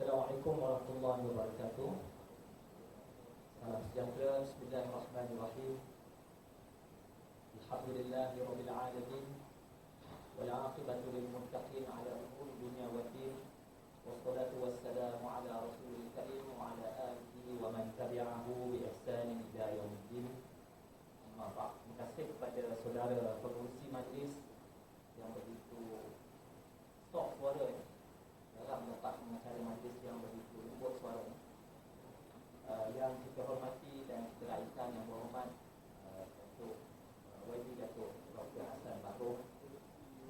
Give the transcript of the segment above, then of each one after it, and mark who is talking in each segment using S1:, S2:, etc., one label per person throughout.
S1: Assalamualaikum warahmatullahi wabarakatuh. Salam sejahtera. Bismillahirrahmanirrahim. Alhamdulillahi rabbil alamin. Wal 'aqibatu lil muttaqin 'ala umuri dunya waddin. Wassalatu wassalamu 'ala rasulil karim wa 'ala alihi wa man tabi'ahu bi ihsanin ila yaumiddin. Amma ba'd. Terima kasih kepada saudara pengurusi majlis yang begitu sok suara dalam dapat mengacara majlis yang begitu lembut suara, yang kita hormati dan kita raikan yang berhormat Datuk YB Datuk Dr. Hassan Bahrom,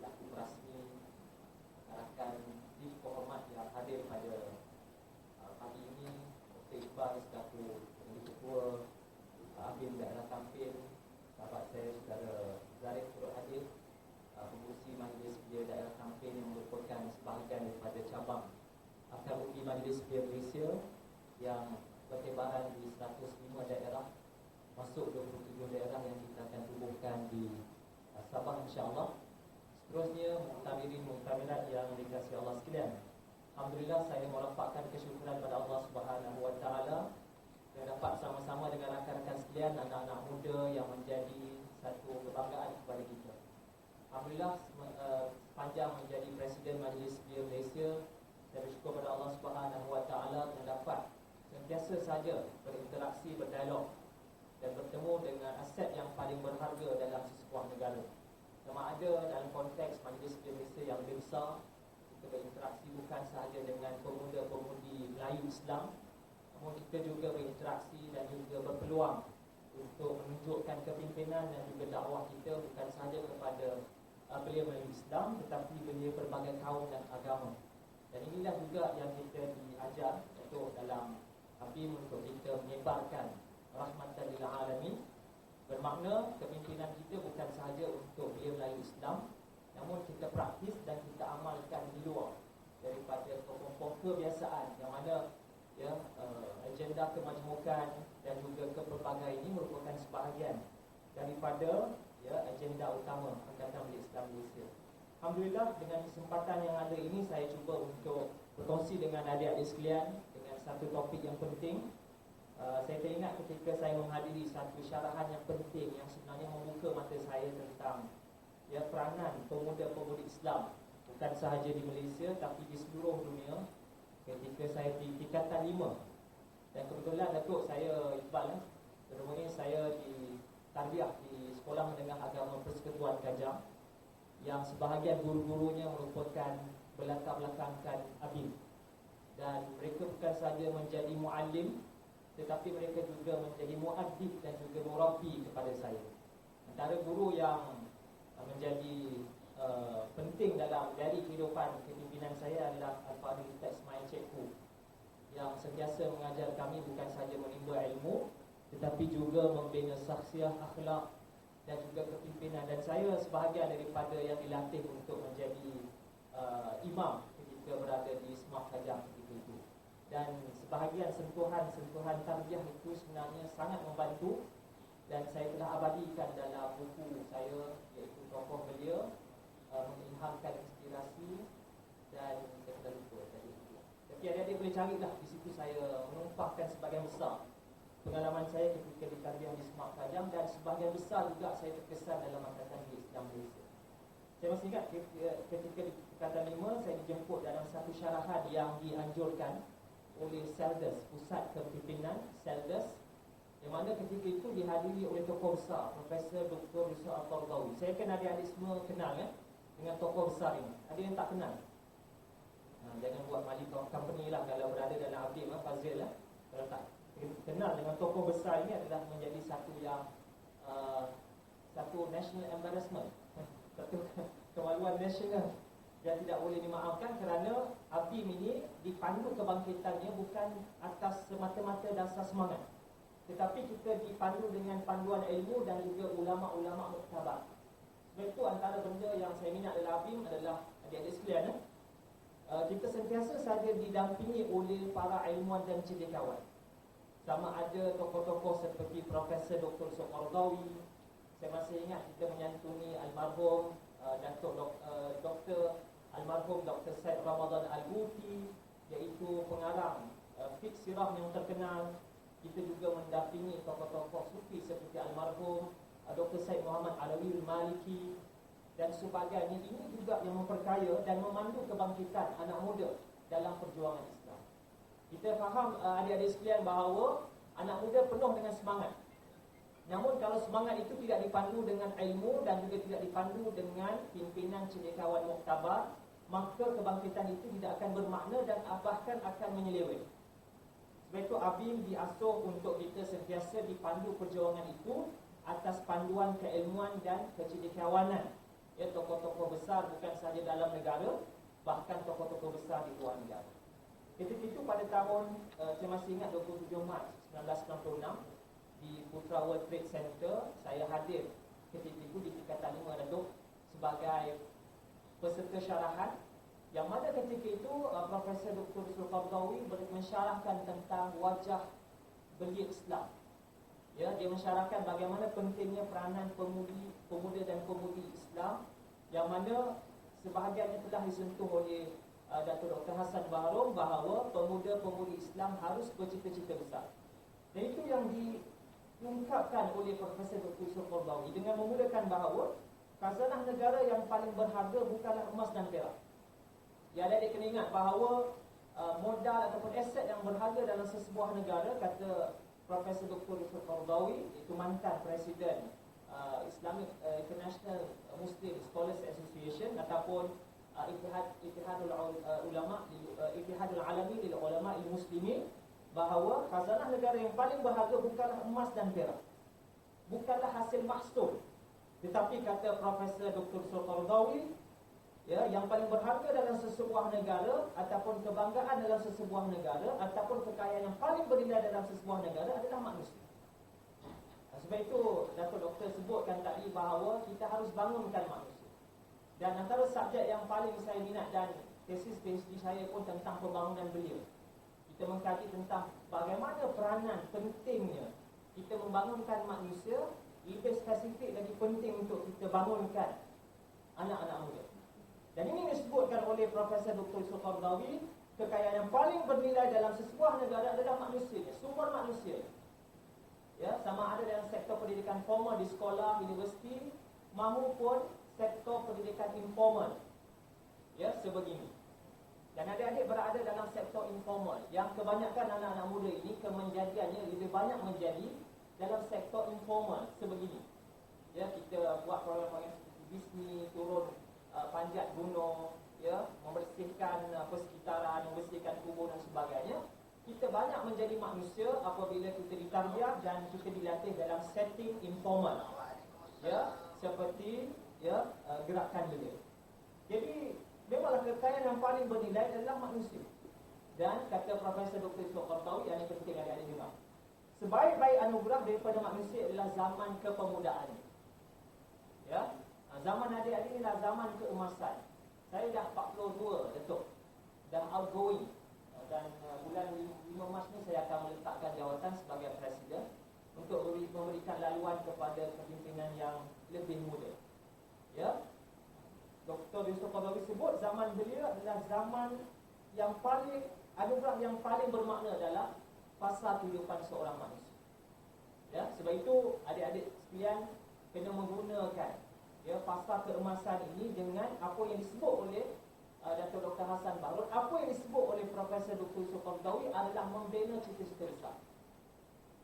S1: selaku rasmi rakan tim penghormat yang hadir pada pagi ini, Dr. Iqbal selaku Pengurus Ketua, Abim Daerah Tampil, sahabat saya saudara Zarif turut hadir, pengurusi majlis belia daerah Tampil yang merupakan sebahagian daripada cabang Akademi Majlis Belia Malaysia yang bertebaran di 105 daerah, masuk 27 daerah yang kita akan tubuhkan di Sabah insya-Allah. Seterusnya muhtamirin-muhtamirat yang dikasihi Allah sekalian, alhamdulillah saya merapatkan kesyukuran pada Allah Subhanahu Wa Taala yang dapat sama-sama dengan rakan-rakan sekalian, anak-anak muda yang menjadi satu kebanggaan kepada kita. Alhamdulillah, sepanjang menjadi Presiden Majlis Belia Malaysia, saya bersyukur kepada Allah Subhanahu Wa Taala yang dapat sentiasa saja berinteraksi, berdialog dan bertemu dengan aset yang paling berharga dalam sesebuah negara. Sama ada dalam konteks Majlis Belia Malaysia yang lebih besar, kita berinteraksi bukan sahaja dengan pemuda-pemudi Melayu Islam, namun kita juga berinteraksi dan juga berpeluang untuk menunjukkan kepimpinan dan juga dakwah kita bukan sahaja kepada belia Melayu Islam, tetapi belia pelbagai kaum dan agama. Dan inilah juga yang kita diajar untuk dalam Habib untuk kita menyebarkan rahmatan lil alamin. Bermakna kepimpinan kita bukan sahaja untuk belia Melayu Islam, namun kita praktis dan kita amalkan di luar daripada pokok-pokok kebiasaan yang mana agenda kemajmukan dan juga kepelbagaian ini merupakan sebahagian daripada agenda utama Angkatan Belia Islam Malaysia. Alhamdulillah, dengan kesempatan yang ada ini saya cuba untuk berkongsi dengan adik-adik sekalian dengan satu topik yang penting. Saya teringat ketika saya menghadiri satu syarahan yang penting yang sebenarnya membuka mata saya tentang peranan pemuda-pemudi Islam bukan sahaja di Malaysia tapi di seluruh dunia ketika saya di tingkatan 5. Dan kebetulan Datuk saya Iqbal, sebelum ini saya di tarbiyah di Sekolah Menengah Agama Persekutuan Kajang yang sebahagian guru-gurunya merupakan belakang-belakangkan Abim, dan mereka bukan sahaja menjadi muallim tetapi mereka juga menjadi muaddib dan juga murabbi kepada saya. Antara guru yang menjadi penting dalam dari kehidupan kepimpinan saya adalah Al-Fadhil Ustaz Ismail Cikgu yang sentiasa mengajar kami bukan sahaja menimba ilmu tetapi juga membina syakhsiah, akhlak dan juga kepimpinan. Dan saya sebahagian daripada yang dilatih untuk menjadi imam ketika berada di Smart Kajang ketika itu. Dan sebahagian sentuhan-sentuhan tarbiyah itu sebenarnya sangat membantu dan saya telah abadikan dalam buku saya iaitu Tokoh Belia, mengilhamkan inspirasi, dan saya telah lupa tadi. Tapi adik-adik boleh carilah, di situ saya menumpahkan sebahagian besar pengalaman saya ketika di tarbiyah di Smart Kajang, dan sebahagian besar juga saya terkesan dalam Angkatan Belia Islam Malaysia. Saya masih ingat ketika di Tingkatan 5 saya dijemput dalam satu syarahan yang dianjurkan oleh Seldes, Pusat Kepimpinan Seldes, yang mana ketika itu dihadiri oleh tokoh besar Profesor Dr. Yusuf Al-Qaradawi. Saya kan adik-adik semua kenal dengan tokoh besar ini. Ada yang tak kenal? Jangan buat mali company lah kalau berada dalam Abim Fazil lah. Kalau tak kenal dengan tokoh besar ini adalah menjadi satu yang satu national embarrassment, satu kemaluan nasional yang tidak boleh dimaafkan, kerana Abim ini dipandu kebangkitannya bukan atas semata-mata dasar semangat, tetapi kita dipandu dengan panduan ilmu dan juga ulama'-ulama' muktabar. Sebab itu antara benda yang saya minat dalam Abim adalah adik-adik sekalian, kita sentiasa saja didampingi oleh para ilmuwan dan cendekawan. Sama ada tokoh-tokoh seperti Profesor Dr. Yusuf Al-Qaradawi. Saya masih ingat kita menyantuni almarhum Dr. Almarhum Dr. Said Ramadan Al-Buti, iaitu pengarang fiqh sirah yang terkenal. Kita juga mendampingi tokoh-tokoh sufi seperti almarhum Dr. Said Muhammad Alawi Al-Maliki dan sebagainya. Ini juga yang memperkaya dan memandu kebangkitan anak muda dalam perjuangan Islam. Kita faham adik-adik sekalian bahawa anak muda penuh dengan semangat. Namun kalau semangat itu tidak dipandu dengan ilmu dan juga tidak dipandu dengan pimpinan cendekiawan muktabar, maka kebangkitan itu tidak akan bermakna dan bahkan akan menyeleweng. Sebab itu ABIM diasuh untuk kita sentiasa dipandu perjuangan itu atas panduan keilmuan dan kecendekiawanan. Ya, tokoh-tokoh besar bukan sahaja dalam negara, bahkan tokoh-tokoh besar di luar negara. Ketika itu pada tahun, saya masih ingat 27 Mac 1966 di Putra World Trade Center, saya hadir ketika itu di tingkatan 5 Datuk sebagai peserta syarahan, yang mana ketika itu Profesor Dr. Yusuf Qaradawi mensyarahkan tentang wajah belia Islam. Ya, dia mensyarahkan bagaimana pentingnya peranan pemuda dan pemudi Islam, yang mana sebahagiannya telah disentuh oleh Datuk Dr. Hassan Baharom, bahawa pemuda-pemudi Islam harus bercita-cita besar. Dan itu yang diungkapkan oleh Profesor Dr. Yusuf Qaradawi dengan memulakan bahawa khazanah negara yang paling berharga bukanlah emas dan perak. Ya, adik-adik kena ingat bahawa modal ataupun aset yang berharga dalam sesebuah negara, kata Profesor Dr. Yusuf Qaradawi, itu mantan Presiden Islamic International Muslim Scholars Association ataupun Ittihadul Alami lil Ulama al Muslimin, bahawa khazanah negara yang paling berharga bukanlah emas dan perak, bukanlah hasil mahsul, tetapi kata Profesor Dr. Yusuf Qaradawi, ya, yang paling berharga dalam sesebuah negara ataupun kebanggaan dalam sesebuah negara ataupun kekayaan yang paling bernilai dalam sesebuah negara adalah manusia. Sebab itu Datuk Doktor sebutkan tadi bahawa kita harus bangunkan manusia. Dan antara subjek yang paling saya minat dan tesis PhD saya pun tentang pembangunan belia. Kita mengkaji tentang bagaimana peranan pentingnya kita membangunkan manusia, lebih spesifik lagi penting untuk kita bangunkan anak-anak muda. Dan ini disebutkan oleh Profesor Dr. Yusuf Qaradawi, kekayaan yang paling bernilai dalam sesebuah negara adalah manusianya, sumber manusia. Ya, sama ada dalam sektor pendidikan formal di sekolah, universiti, maupun sektor pendidikan informal. Ya, sebegini. Dan adik-adik berada dalam sektor informal, yang kebanyakan anak-anak muda ini kemenjadiannya lebih banyak menjadi dalam sektor informal sebegini. Ya, kita buat program-program seperti bisnis, turun panjat gunung, ya, membersihkan persekitaran, membersihkan kubur dan sebagainya. Kita banyak menjadi manusia apabila kita ditarbiyah dan kita dilatih dalam setting informal, ya, seperti ya gerakan belia. Jadi memanglah kekayaan yang paling bernilai adalah manusia. Dan kata Profesor Dr. Yusuf Qaradawi, yang ini penting adik-adik dengar, sebaik-baik anugerah daripada manusia adalah zaman kepemudaan. Ya, zaman adik-adik inilah zaman keemasan. Saya dah 42, Datuk, dah outgoing. Dan bulan 5 Mac ni saya akan meletakkan jawatan sebagai Presiden untuk memberikan laluan kepada kepimpinan yang lebih muda. Ya, Dr. Yusuf Qaradawi sebut zaman beliau adalah zaman yang paling, anugerah yang paling bermakna dalam fasa kehidupan seorang manusia. Ya, sebab itu adik-adik sekalian kena menggunakan ya fasa keemasan ini dengan apa yang disebut oleh Datuk Dr. Hassan Baharom, apa yang disebut oleh Profesor Dr. Yusuf Qaradawi adalah membina cita-cita besar.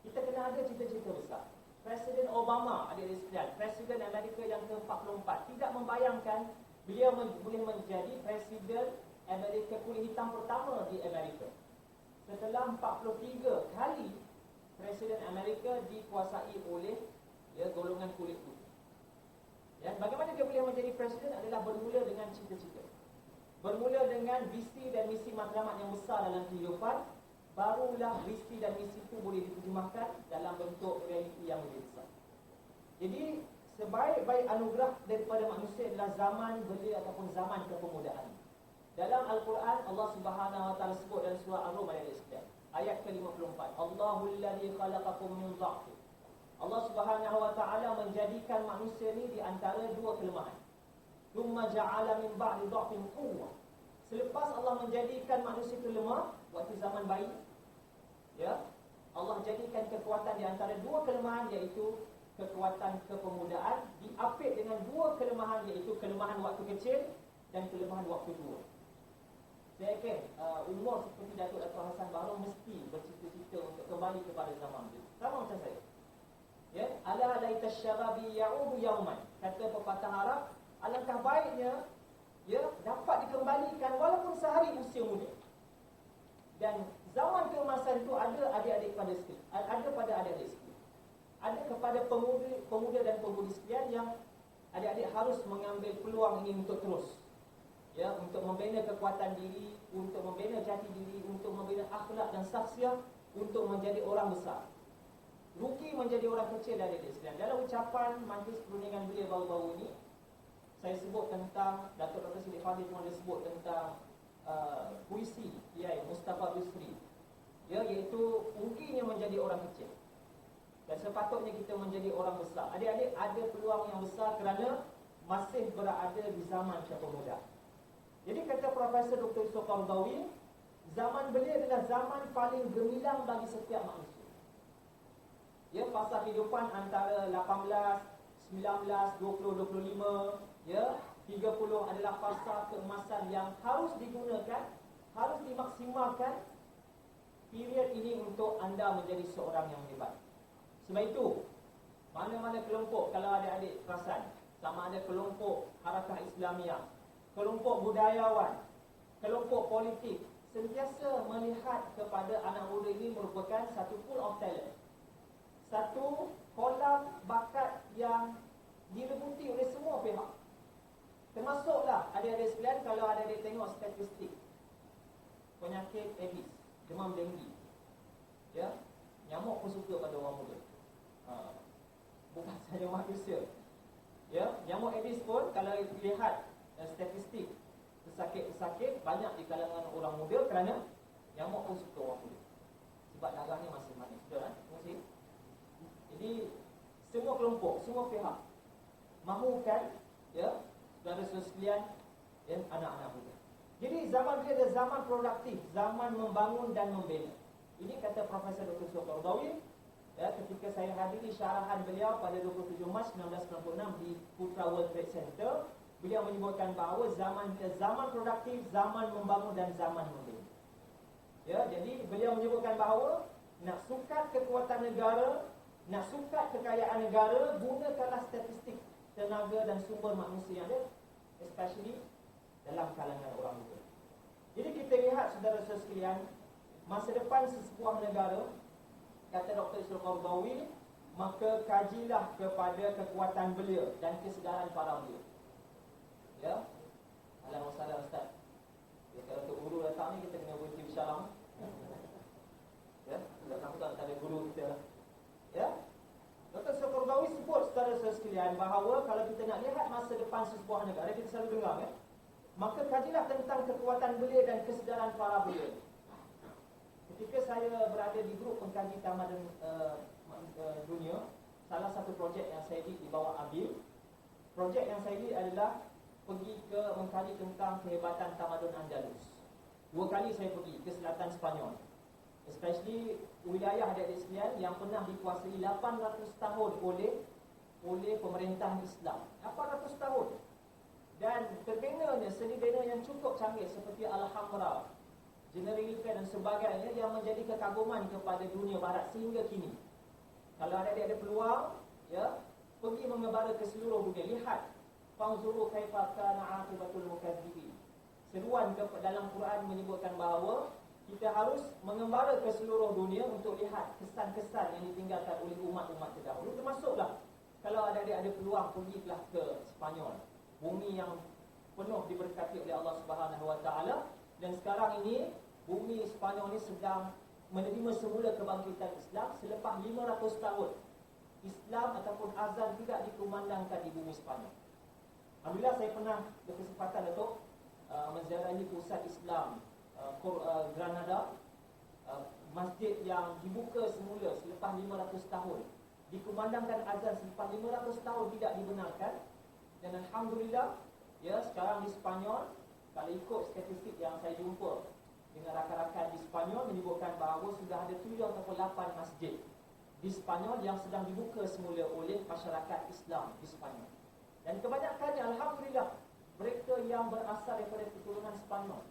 S1: Kita kena ada cita-cita besar. Presiden Obama, adik-adik sekalian, Presiden Amerika yang ke-44, tidak membayangkan beliau boleh menjadi Presiden Amerika kulit hitam pertama di Amerika. Setelah 43 kali Presiden Amerika dikuasai oleh ya golongan kulit putih. Dan bagaimana dia boleh menjadi Presiden adalah bermula dengan cita-cita. Bermula dengan visi dan misi matlamat yang besar dalam kehidupan, barulah visi dan misi itu boleh diterjemahkan dalam bentuk realiti yang lebih besar. Jadi, sebaik-baik anugerah daripada manusia adalah zaman belia ataupun zaman kepemudaan. Dalam Al-Quran, Allah Subhanahu Wa Taala sebut dalam surah Ar-Rum ayat ke-54. Allahul ladzi khalaqakum min dha'fin. Allah Subhanahu Wa Taala menjadikan manusia ini di antara dua kelemahan. Thumma ja'ala min ba'di dha'fin quwwah. Selepas Allah menjadikan manusia itu lemah waktu zaman bayi, ya, Allah jadikan kekuatan di antara dua kelemahan, iaitu kekuatan kepemudaan diapit dengan dua kelemahan, iaitu kelemahan waktu kecil dan kelemahan waktu tua. Saya yakin umur seperti Datuk Hassan Bahru mesti bercita-cita untuk kembali kepada zaman itu. Sama macam saya. Ya, ala laita syababi ya'udu yauman. Kata pepatah Arab, alangkah baiknya ya dapat dikembalikan walaupun sehari usia muda. Dan zaman keemasan itu ada adik-adik pada sekalian, ada pada adik-adik sekalian. Ada kepada pemuda dan pemudi sekalian yang adik-adik harus mengambil peluang ini untuk terus, ya, untuk membina kekuatan diri, untuk membina jati diri, untuk membina akhlak dan saksiah, untuk menjadi orang besar. Rugi menjadi orang kecil dari adik sekalian. Dalam ucapan majlis perundingan beliau baru-baru ini, saya sebut tentang Datuk Dr. Siddiq Fadil pun ada sebut tentang puisi Kiai Mustafa Bisri, ya, iaitu ruginya menjadi orang kecil dan sepatutnya kita menjadi orang besar. Adik-adik ada peluang yang besar kerana masih berada di zaman kepemudaan. Jadi kata Profesor Dr. Yusof Qaradawi, zaman beliau adalah zaman paling gemilang bagi setiap manusia. Ya, fasa kehidupan antara 18, 19, 20, 25, ya, 30 adalah fasa keemasan yang harus digunakan, harus dimaksimalkan period ini untuk anda menjadi seorang yang hebat. Sebab itu, mana-mana kelompok, kalau adik-adik perasan, sama ada kelompok Harakah Islamiah, kelompok budayawan, kelompok politik, sentiasa melihat kepada anak muda ini merupakan satu pool of talent, satu kolam bakat yang direbuti oleh semua pihak. Termasuklah adik-adik sekalian, kalau adik-adik tengok statistik penyakit Aedes, demam denggi, ya, nyamuk pun suka pada orang muda. Bukan sahaja manusia, ya, nyamuk Aedes pun kalau lihat statistik pesakit-pesakit banyak di kalangan orang muda kerana nyamuk pun suka orang muda. Sebab darah ni masih manis, betul kan? Jadi semua kelompok, semua pihak mahukan, ya, saudara-saudara sekalian, dan anak-anak muda. Jadi zaman dia adalah zaman produktif, zaman membangun dan membina. Ini kata Profesor Dr. Yusof Qaradawi, ya, ketika saya hadiri syarahan beliau pada 27 Mac 1996 di Putra World Trade Center. Beliau menyebutkan bahawa zaman dia zaman produktif, zaman membangun dan zaman membina. Ya, jadi beliau menyebutkan bahawa nak sukat kekuatan negara, nak sukat kekayaan negara, gunakanlah statistik, tenaga dan sumber manusia yang ada, especially dalam kalangan orang muda. Jadi kita lihat saudara-saudara sekalian, masa depan sesebuah negara, kata Dr. Yusof Qaradawi, maka kajilah kepada kekuatan belia dan kesedaran para belia. Ya, alam wassalam Ustaz. Ya, kalau Tok Guru datang ni kita kena berhenti bersyarah. Ya, tak sampai tak ada guru kita. Ya, Dr. Yusof Qaradawi sebut saudara-saudara sekalian bahawa kalau kita nak lihat masa depan sesebuah negara, kita selalu dengar, ya, maka kajilah tentang kekuatan belia dan kesedaran para belia. Ketika saya berada di grup pengkaji tamadun dunia, salah satu projek yang saya di bawah ABIL, projek yang saya di adalah pergi ke mengkaji tentang kehebatan tamadun Andalus. 2 kali saya pergi ke selatan Sepanyol, especially wilayah adik-adik sekalian yang pernah dikuasai 800 tahun oleh pemerintah Islam. 800 tahun. Dan terbinanya seni bina yang cukup canggih seperti Alhambra, Generalica dan sebagainya yang menjadi kekaguman kepada dunia barat sehingga kini. Kalau adik-adik ada peluang, ya, pergi mengembara ke seluruh dunia, lihat fanzuru kaifa kana aqibatul mukadzibin. Seruan dalam Quran menyebutkan bahawa kita harus mengembara ke seluruh dunia untuk lihat kesan-kesan yang ditinggalkan oleh umat-umat terdahulu. Termasuklah kalau adik-adik ada peluang, pergilah ke Sepanyol, bumi yang penuh diberkati oleh Allah Subhanahu Wa Taala. Dan sekarang ini bumi Sepanyol ini sedang menerima semula kebangkitan Islam selepas 500 tahun Islam ataupun azan tidak dikumandangkan di bumi Sepanyol. Alhamdulillah saya pernah berkesempatan untuk menziarahi pusat Islam Granada, masjid yang dibuka semula selepas 500 tahun, dikumandangkan azan selepas 500 tahun tidak dibenarkan. Dan alhamdulillah, ya, sekarang di Sepanyol, kalau ikut statistik yang saya jumpa dengan rakan-rakan di Sepanyol menyebutkan bahawa sudah ada 7 ataupun 8 masjid di Sepanyol yang sedang dibuka semula oleh masyarakat Islam di Sepanyol. Dan kebanyakannya alhamdulillah mereka yang berasal daripada keturunan Sepanyol.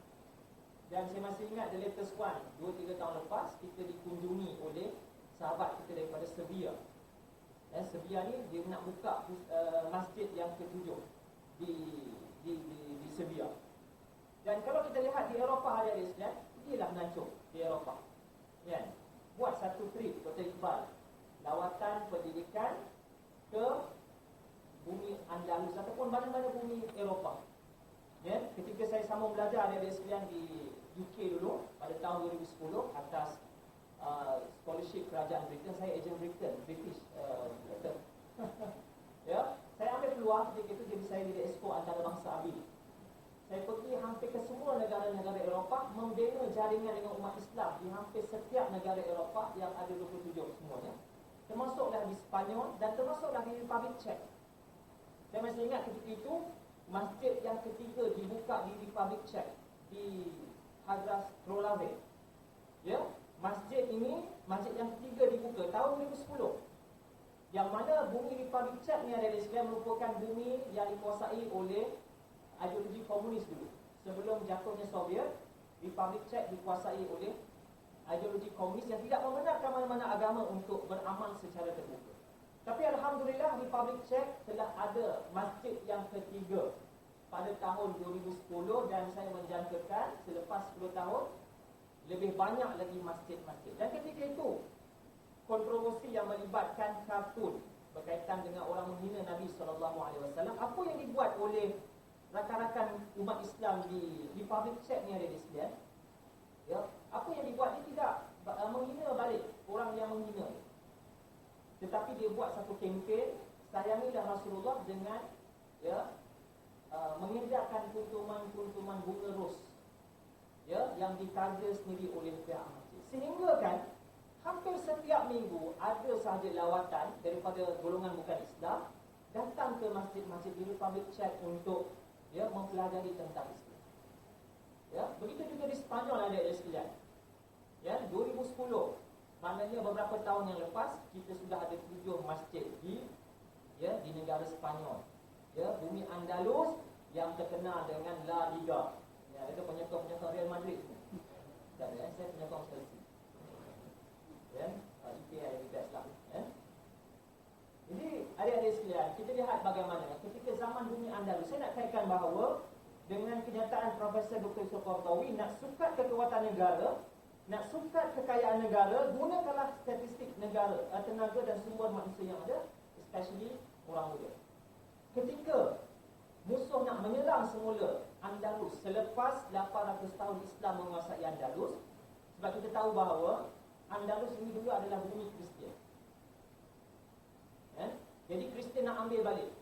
S1: Dan saya masih ingat the latest one 2-3 tahun lepas kita dikunjungi oleh sahabat kita daripada Serbia. Serbia ni dia nak buka masjid yang ke-7 di Serbia. Dan kalau kita lihat di Eropah ada Islam, pergilah melancong di Eropah. Kan? Buat satu trip Dr. Iqbal, lawatan pendidikan ke bumi Andalus ataupun mana-mana bumi Eropah. Ya, ketika saya sambung belajar ada sekalian di UK dulu pada tahun 2010 atas scholarship kerajaan Britain, saya agent Britain, British letter. Ya, saya ambil peluang ketika itu jadi saya di Expo Antarabangsa ABID. Saya pergi hampir ke semua negara-negara Eropah, membina jaringan dengan umat Islam di hampir setiap negara Eropah yang ada 27 semuanya. Termasuklah di Sepanyol dan termasuklah di Republic Czech. Saya masih ingat ketika itu masjid yang ketiga dibuka di Republic Czech, di Hradec Králové. Ya, masjid ini masjid yang ketiga dibuka tahun 2010. Yang mana bumi Republic Czech ni ada di sekitar merupakan bumi yang dikuasai oleh ideologi komunis dulu. Sebelum jatuhnya Soviet, Republic Czech dikuasai oleh ideologi komunis yang tidak membenarkan mana-mana agama untuk beramal secara terbuka. Tapi alhamdulillah Republic Czech telah ada masjid yang ketiga pada tahun 2010 dan saya menjangkakan selepas 10 tahun lebih banyak lagi masjid-masjid. Dan ketika itu kontroversi yang melibatkan kartun berkaitan dengan orang menghina Nabi SAW, apa yang dibuat oleh rakan-rakan umat Islam di Republic Czech ni ada di sekian, ya, apa yang dibuat dia tidak menghina balik orang yang menghina, tetapi dia buat satu kempen sayangilah Rasulullah dengan mengedarkan kuntuman-kuntuman bunga ros, ya, yang dikarga sendiri oleh pihak masjid. Sehingga kan hampir setiap minggu ada sahaja lawatan daripada golongan bukan Islam datang ke masjid-masjid di Republic Czech untuk mempelajari tentang Islam. Ya, begitu juga di Sepanyol ada sekalian. Ya, 2010, maknanya beberapa tahun yang lepas kita sudah ada 7 masjid di negara Sepanyol. Ya, bumi Andalus yang terkenal dengan La Liga. Ya, ada penyokong-penyokong Real Madrid. Dan saya penyokong Chelsea. Ya, IPL di best lah. Ya. Jadi adik-adik sekalian, kita lihat bagaimana ketika zaman bumi Andalus, saya nak kaitkan bahawa dengan kenyataan Profesor Dr. Yusuf Qaradawi, nak sukat kekuatan negara, nak sukat kekayaan negara, gunakanlah statistik negara, tenaga dan sumber manusia yang ada, especially orang muda. Ketika musuh nak menyerang semula Andalus selepas 800 tahun Islam menguasai Andalus, sebab kita tahu bahawa Andalus ini dulu adalah bumi Kristian. Ya? Jadi Kristian nak ambil balik.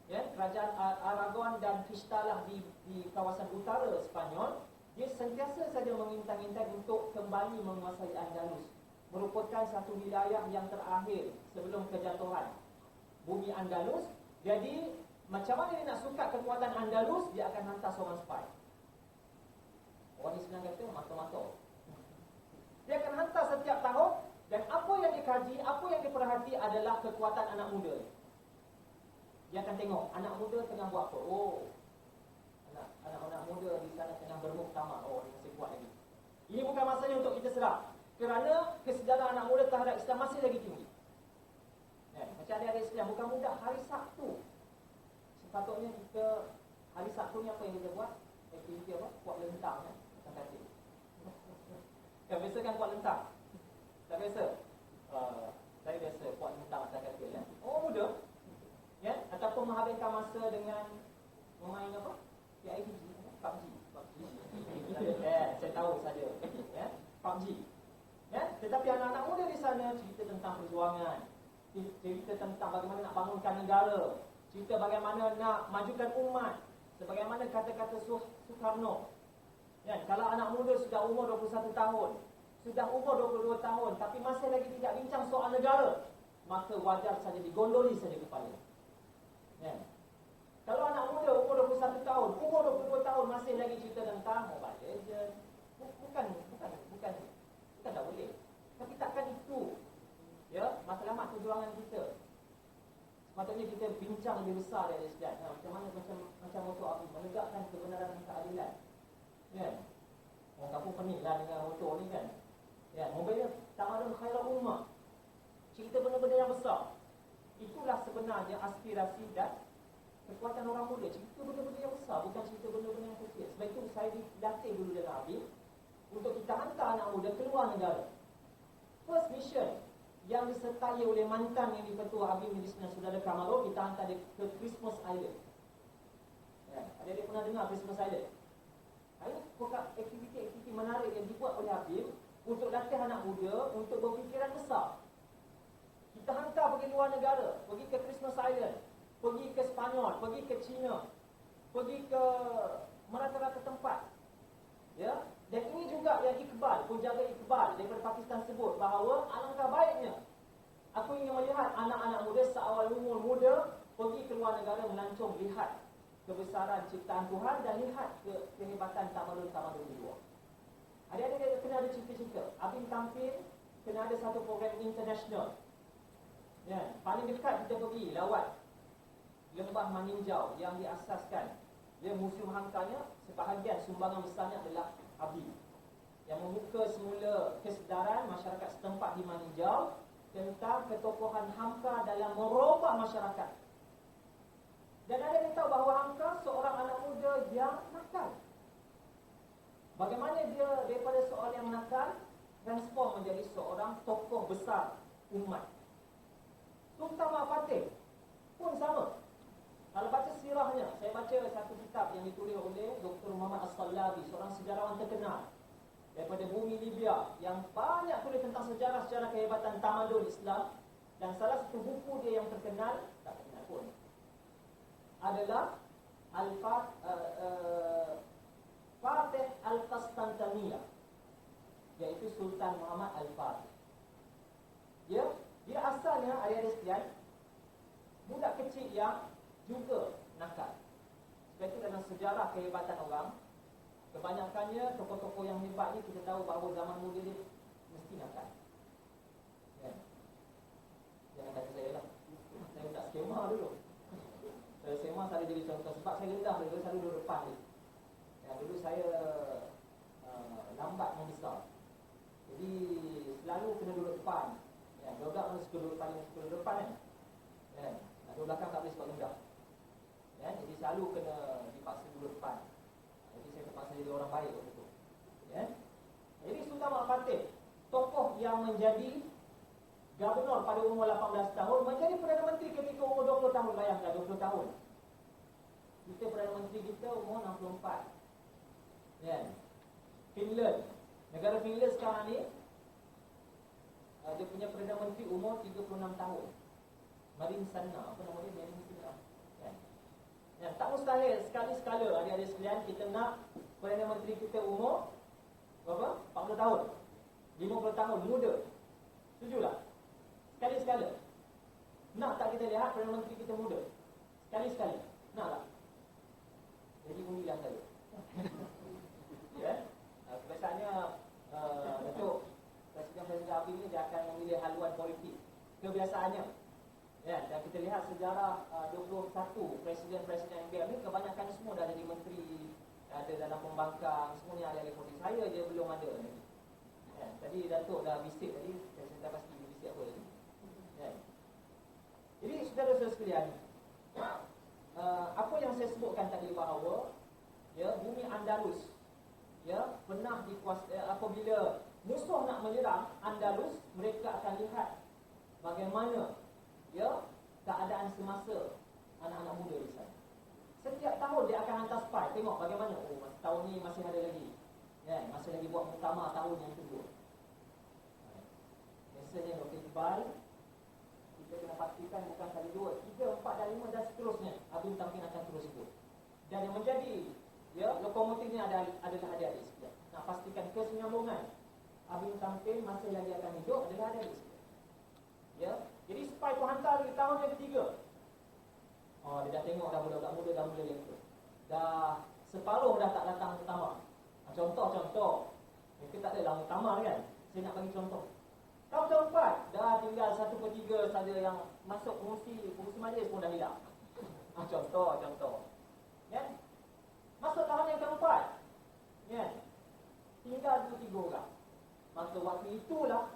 S1: Ya, kerajaan Aragon dan Castilla di kawasan utara Sepanyol, dia sentiasa saja mengintang-intang untuk kembali menguasai Andalus. Merupakan satu wilayah yang terakhir sebelum kejatuhan bumi Andalus. Jadi macam mana dia nak sukat kekuatan Andalus, dia akan hantar seorang spy. Orang Islam kata mata-mata. Dia akan hantar setiap tahun, dan apa yang dikaji, apa yang diperhati adalah kekuatan anak muda. Dia akan tengok anak muda tengah buat apa. Oh, anak-anak muda di sana tengah bermuktamar. Oh, dia masih kuat lagi. Ini bukan masanya untuk kita serang, kerana kesedaran anak muda terhadap Islam masih lagi tinggi. Macam ada Islam bukan mudah. Hari Sabtu sepatutnya kita, hari Sabtu ni apa yang kita buat? Aktiviti apa? Kuat lentang kan? Macam kata yang biasa kan kuat lentang. Tak biasa? Saya biasa kuat lentang atas katil ya. Oh, muda. Ya, ataupun menghabiskan masa dengan memain apa? PIBG, PUBG. Saya tahu saja. Ya, PUBG. Ya, tetapi anak-anak muda di sana cerita tentang perjuangan, cerita tentang bagaimana nak bangunkan negara, cerita bagaimana nak majukan umat, sebagaimana kata-kata Soekarno. Ya, kalau anak muda sudah umur 21 tahun, sudah umur 22 tahun, tapi masih lagi tidak bincang soal negara, maka wajar saja digondoli saja kepala. Ya. Kalau anak muda umur 21 tahun, umur 22 tahun masih lagi cerita tentang Mobile Legends, bukan tak boleh. Tapi takkan itu ya matlamat perjuangan kita. Sepatutnya kita bincang lebih besar dari sekalian. Macam mana macam moto Abi menegakkan kebenaran dan keadilan. Kan? Orang kampung pening lah dengan motor ni kan. Ya, mobilnya tamadun khairul ummah. Cerita benda-benda yang besar. Itulah sebenarnya aspirasi dan kekuatan orang muda. Cerita benda-benda yang besar, bukan cerita benda-benda yang kecil. Sebab itu saya dilatih dulu dalam Habib untuk kita hantar anak muda keluar negara. First mission yang disertai oleh mantan yang dipetua Habib Majlis dan Saudara Kamarul, kita hantar dia ke Christmas Island. Ya, ada pernah dengar Christmas Island? Ini bukan aktiviti-aktiviti menarik yang dibuat oleh Habib untuk latih anak muda untuk berfikiran besar. Kita hantar pergi luar negara, pergi ke Christmas Island, pergi ke Spanyol, pergi ke China, pergi ke merata-rata tempat. Ya, dan ini juga yang Iqbal, penjaga Iqbal daripada Pakistan sebut bahawa alangkah baiknya aku ingin melihat anak-anak muda seawal umur muda pergi ke luar negara melancong, lihat kebesaran ciptaan Tuhan dan lihat kehebatan tamadun-tamadun di luar. Adik-adik kena ada cerita-cerita. Abim tampil kena ada satu program international. Ya, paling dekat kita pergi lawat Lembah Maninjau yang diasaskan. Dia museum hangkanya, sebahagian sumbangan besarnya adalah Habib yang membuka semula kesedaran masyarakat setempat di Maninjau tentang ketokohan Hamka dalam merubah masyarakat. Dan ada yang tahu bahawa Hamka seorang anak muda yang nakal. Bagaimana dia daripada seorang yang nakal transform menjadi seorang tokoh besar umat. Sultan Fatih pun sama. Kalau baca sirahnya, saya baca satu kitab yang ditulis oleh Dr. Muhammad As-Sallabi, seorang sejarawan terkenal daripada bumi Libya yang banyak tulis tentang sejarah-sejarah kehebatan tamadun Islam. Dan salah satu buku dia yang terkenal, tak terkenal pun, adalah Fatih Al-Qastantaniyah, iaitu Sultan Muhammad Al-Fatih. Dia asalnya adik-adik sekalian budak kecil yang juga nakal. Sebab itu dalam sejarah kehebatan orang, kebanyakannya tokoh-tokoh yang hebat ni kita tahu bahawa zaman muda dia mesti nakal. Ya. Jangan kata saya lah, saya tak skema dulu. Saya skema saya jadi contoh sebab saya rendah dulu, selalu duduk depan ni. Ya, dulu saya lambat membesar. Jadi selalu kena duduk depan. Ya, budak mesti duduk paling duduk depan kan. Ya, duduk belakang tak boleh sebab rendah. Ya, jadi selalu kena dipaksa duduk depan. Jadi saya terpaksa jadi orang baik waktu itu. Ya. Jadi Sultan Muhammad Fatih, tokoh yang menjadi gubernur pada umur 18 tahun, menjadi Perdana Menteri ketika umur 20 tahun. Bayangkan 20 tahun. Kita Perdana Menteri kita umur 64. Ya. Finland, negara Finland sekarang ni dia punya Perdana Menteri umur 36 tahun. Marin Sanna, apa nama dia? Marin Sanna. Ya. Ya, tak mustahil sekali-sekala adik-adik sekalian kita nak Perdana Menteri kita umur berapa? 40 tahun, 50 tahun, muda. Setujulah? Sekali-sekala. Nak tak kita lihat Perdana Menteri kita muda? Sekali-sekala. Nak tak? Jadi undilah saya. Ya. Kebiasaannya untuk Presiden Habib ni dia akan memilih haluan politik. Kebiasaannya. Ya, dan kita lihat sejarah 21 presiden-presiden yang biar ni kebanyakan semua dah jadi menteri, ada dalam pembangkang, semuanya ada politik. Saya je belum ada lagi. Ya, tadi Datuk dah bisik tadi, saya tak pasti bisik apa lagi. Ya. Jadi saudara-saudara sekalian, apa yang saya sebutkan tadi bahawa ya, bumi Andalus ya pernah dikuasai, apabila musuh nak menyerang Andalus, mereka akan lihat bagaimana ya keadaan semasa anak-anak muda di sana. Setiap tahun dia akan hantar spy, tengok bagaimana. Oh, tahun ni masih ada lagi. Ya, masih lagi buat muktamar tahun yang kedua. Biasanya Dr. Iqbal, kita kena pastikan bukan kali 2, 3, 4 dan 5 dan seterusnya. Abim Tampin akan terus ikut. Dan yang menjadi ya lokomotifnya adalah adik-adik sekalian. Nak pastikan kesinambungan Abim Tampin masih lagi akan hidup adalah adik-adik sekalian. Ya. Jadi spy tu hantar di tahun yang ketiga. Dia dah tengok dah budak-budak muda dah mula lektor. Dah separuh dah tak datang muktamar. Contoh. Mereka tak adalah muktamar kan. Saya nak bagi contoh. Tahun 4 dah tinggal 1/3 saja yang masuk fungsi majlis pun dah hilang. Contoh. Kan? Masuk tahun yang keempat. Kan? Tinggal 2-3 orang. Maka waktu itulah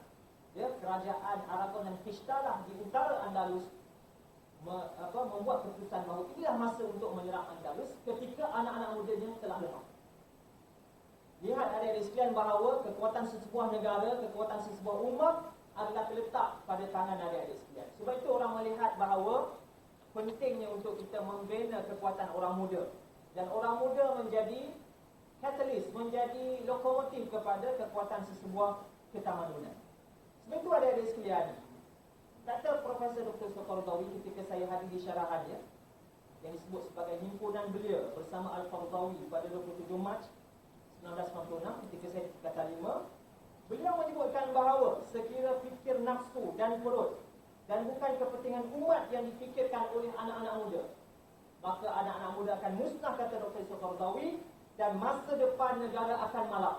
S1: kerajaan Aragon dan Kishtalah di utara Andalus membuat keputusan bahawa inilah masa untuk menyerang Andalus ketika anak-anak mudanya telah lemah. Lihat adik-adik sekalian bahawa kekuatan sesebuah negara, kekuatan sesebuah umat adalah terletak pada tangan adik-adik sekalian. Sebab itu orang melihat bahawa pentingnya untuk kita membina kekuatan orang muda. Dan orang muda menjadi catalyst, menjadi lokomotif kepada kekuatan sesebuah ketamadunan. Sebab itu adik-adik sekalian, kata Profesor Dr. Al-Qaradawi ketika saya hadir di syarahannya yang disebut sebagai Himpunan Belia bersama Al-Qaradawi pada 27 Mac 1996 ketika saya kata 5, beliau menyebutkan bahawa sekira fikir nafsu dan perut dan bukan kepentingan umat yang difikirkan oleh anak-anak muda, maka anak-anak muda akan musnah, kata Dr. Al-Qaradawi, dan masa depan negara akan malap.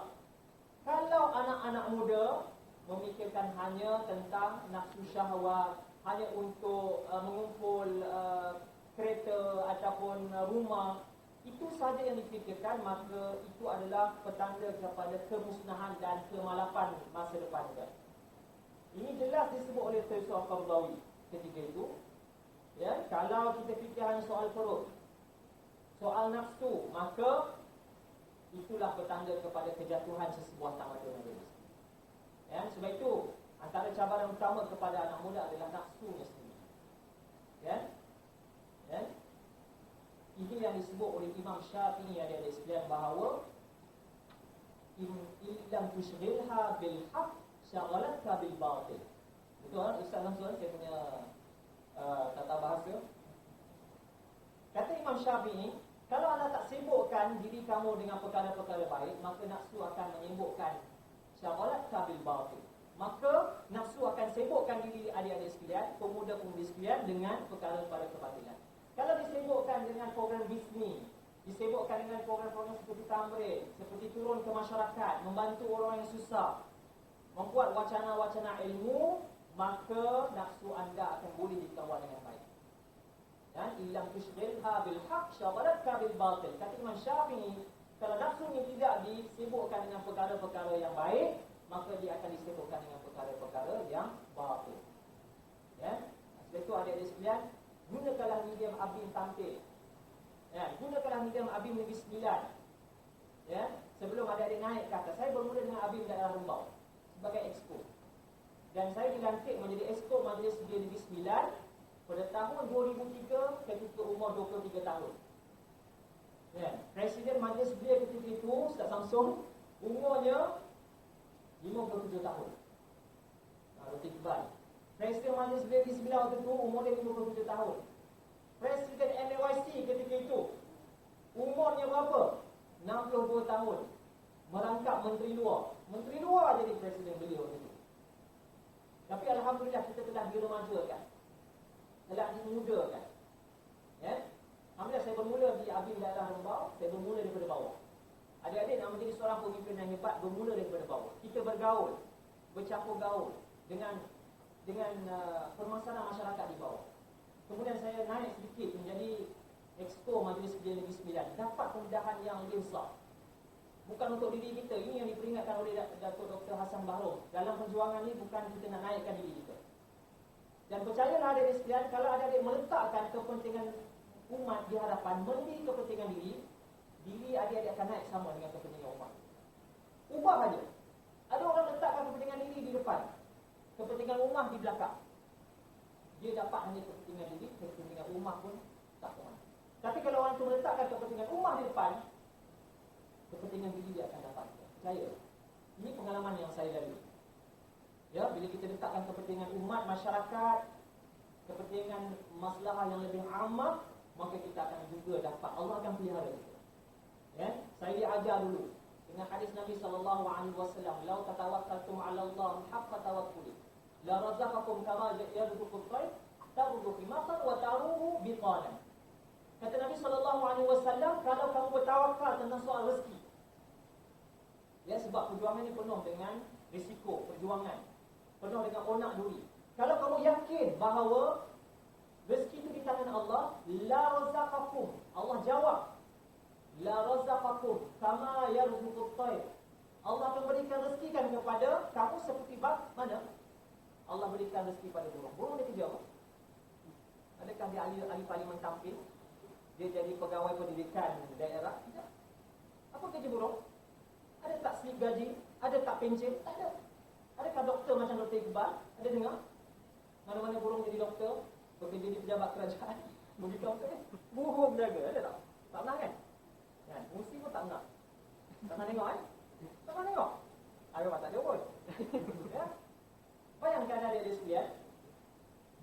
S1: Kalau anak-anak muda memikirkan hanya tentang nafsu syahwat, hanya untuk mengumpul kereta ataupun rumah, itu sahaja yang difikirkan, maka itu adalah petanda kepada kemusnahan dan kemalapan masa depan negara. Ini jelas disebut oleh Profesor Al-Qaradawi ketika itu. Ya, kalau kita fikir hanya soal perut, soal nafsu, maka itulah petanda kepada kejatuhan sesebuah tamadun negara. Ya, sebab itu antara cabaran utama kepada anak muda adalah nafsunya sendiri. Ya, ini yang disebut oleh Imam Syafi'i adik-adik sekalian bahawa illam tushghilha bil haqq syaghalatha bil batil. Betul Ustaz Samsul, saya punya tata bahasa. Kata Imam Syafi'i, kalau anda tak sibukkan diri kamu dengan perkara-perkara baik, maka nafsu akan menyibukkan syaghalatha bil batil. Maka nafsu akan sibukkan diri adik-adik sekalian, pemuda-pemudi sekalian dengan perkara-perkara kebatilan. Kalau disibukkan dengan program bisnis, disibukkan dengan program-program seperti tamrin, seperti turun ke masyarakat, membantu orang yang susah, membuat wacana-wacana ilmu, maka nafsu anda akan boleh dikawal dengan baik. Dan illam tushghilha bil haqq syaghalatha bil batil. Kata Imam Syafi'i, kalau nafsu ini tidak disibukkan dengan perkara-perkara yang baik, maka dia akan disibukkan dengan perkara-perkara yang batil. Ya, sebab itu adik-adik sekalian, gunakanlah medium Abim tampil. Ya, gunakanlah medium Abim Negeri Sembilan. Ya, sebelum adik-adik naik ke atas, saya bermula dengan Abim Daerah Rembau sebagai exco. Dan saya dilantik menjadi exco Majlis Belia Negeri Sembilan pada tahun 2003 ketika umur 23 tahun. Ya, Presiden Majlis Belia ketika itu, Ustaz Samsul, umurnya 57 tahun. Dr. Iqbal. Presiden Majlis Belia Negeri Sembilan waktu itu umurnya 57 tahun. Presiden MAYC ketika itu umurnya berapa? 62 tahun. Merangkap Menteri Luar. Menteri Luar jadi Presiden beliau waktu itu. Tapi Alhamdulillah kita telah diremajakan, telah dimudakan. Ya? Alhamdulillah saya bermula di Abim Daerah Rembau, saya bermula daripada bawah. Adik-adik nak menjadi seorang pemimpin yang hebat, bermula daripada bawah. Kita bergaul, bercampur gaul dengan permasalahan masyarakat di bawah. Kemudian saya naik sedikit menjadi exco Majlis Belia Negeri Sembilan, dapat kemudahan yang lebih besar. Bukan untuk diri kita, ini yang diperingatkan oleh Datuk Dr. Hassan Bahrom. Dalam perjuangan ini bukan kita nak naikkan diri kita. Dan percayalah adik-adik sekalian, kalau adik-adik meletakkan kepentingan umat di hadapan melebihi kepentingan diri adik-adik akan naik sama dengan kepentingan umat. Ubah saja. Ada orang letakkan kepentingan diri di depan, kepentingan umat di belakang. Dia dapat hanya kepentingan diri, kepentingan umat pun tak kuat. Tapi kalau orang itu meletakkan kepentingan umat di depan, kepentingan diri dia akan dapat. Percaya. Ini pengalaman yang saya lalui. Ya, bila kita letakkan kepentingan umat, masyarakat, kepentingan masalah yang lebih amat, maka kita akan juga dapat. Allah akan pelihara kita. Ya, saya diajar dulu dengan hadis Nabi sallallahu alaihi wasallam, "Lau tatawakkaltum 'ala Allah haqqa tawakkuli, la razaqakum kama yarzuqu at-tayr, taghdu khimatan wa taruhu biqalan." Kata Nabi SAW, kalau kamu bertawakal tentang soal rezeki, ya, sebab perjuangan ini penuh dengan risiko, perjuangan penuh dengan onak duri. Kalau kamu yakin bahawa rezeki itu di tangan Allah, la razaqakum, Allah jawab, la razaqakum kama yarzuqut tayr. Allah akan berikan rezeki kan kepada kamu seperti mana Allah berikan rezeki pada burung. Burung dia kerja apa? Adakah dia ahli parlimen tampil? Dia jadi pegawai pendidikan daerah? Tidak. Apa kerja burung? Ada tak slip gaji? Ada tak pencen? Tak ada. Adakah doktor macam Dr. Iqbal? Ada dengar? Mana-mana burung jadi doktor, bekerja di pejabat kerajaan, begitu doktor burung jaga, ada tak? Tak pernah kan? Kan? Musi pun tak pernah. Tak pernah tengok kan? Tak pernah tengok? Ada tak ada pun. Ya? Bayangkan adik-adik sekalian,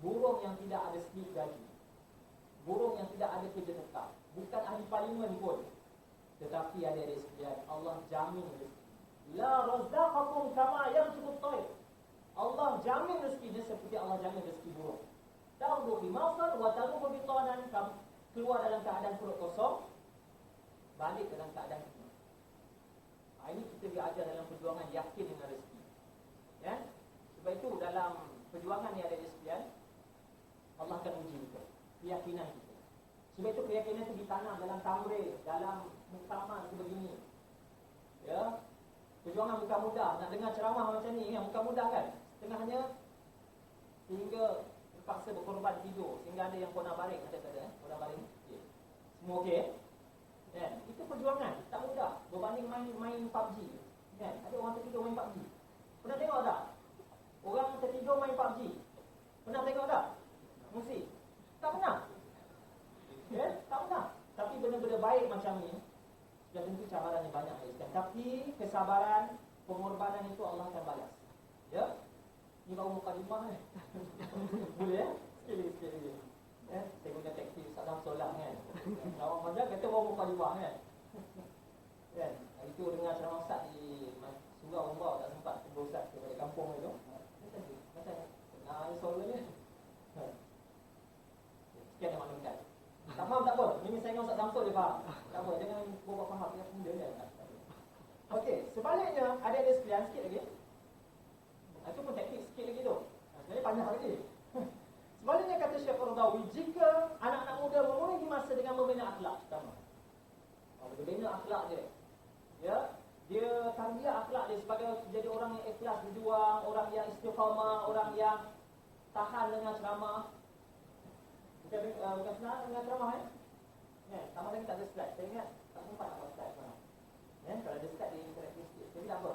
S1: burung yang tidak ada slip gaji, burung yang tidak ada kerja tetap, bukan ahli parlimen pun, tetapi adik-adik sekalian, Allah jamin rezeki. La razaqakum kama yarzuqut tayr. Allah jamin rezekinya seperti Allah jamin rezeki burung. Ta'udhu bimawsal wa ta'udhu bitanan, kamu keluar dalam keadaan perut kosong, balik dalam keadaan penuh. Ini kita diajar dalam perjuangan yakin dengan rezeki. Ya? Sebab itu dalam perjuangan ni adik-adik sekalian, Allah akan uji kita, keyakinan kita. Sebab itu keyakinan itu ditanam dalam tamrih, dalam muktamar sebegini. Ya, perjuangan bukan mudah. Nak dengar ceramah macam ni yang bukan mudah kan? Setengahnya sehingga terpaksa berkorban tidur, sehingga ada yang kena baring, ada kena baring. Okay. Semua okey? Kan? Itu perjuangan, tak mudah. Berbanding main PUBG. Kan? Ada orang tertidur main PUBG. Pernah tengok tak? Orang tertidur main PUBG. Pernah tengok tak? Mesti. Tak pernah. Ya, tak pernah. Tapi benda-benda baik macam ni, dan tentu cabarannya banyak. Tapi kesabaran, pengorbanan itu Allah akan balas. Ya. Ni baru mukadimah kan. Boleh ya? Sekali. Ya, saya guna taksi Saddam Solah kan. Awak macam kata baru mukadimah kan. Kan? Hari tu dengar ceramah Ustaz di Surau Umbau, tak sempat tunggu Ustaz ke balik kampung itu. Macam kenal soalan ni. Sekian yang maklumkan. Tak faham tak apa. Ini saya dengan Ustaz Samsul dia faham. Tak apa, jangan buat faham yang muda dia. Okey, sebaliknya ada sekalian sikit lagi. Itu pun teknik sikit lagi tu. Sebenarnya banyak lagi. Sebaliknya kata Syekh Qaradawi, jika anak-anak muda memenuhi masa dengan membina akhlak pertama. Membina akhlak dia. Ya, dia tarbiyah akhlak dia sebagai jadi orang yang ikhlas berjuang, orang yang istiqamah, orang yang tahan dengan ceramah. Bukan senang dengan ceramah sama lagi tak ada slide. Saya ingat tak sempat nak buat slide sekarang. Kalau ada slide dia interaktif sikit. Jadi tak apa.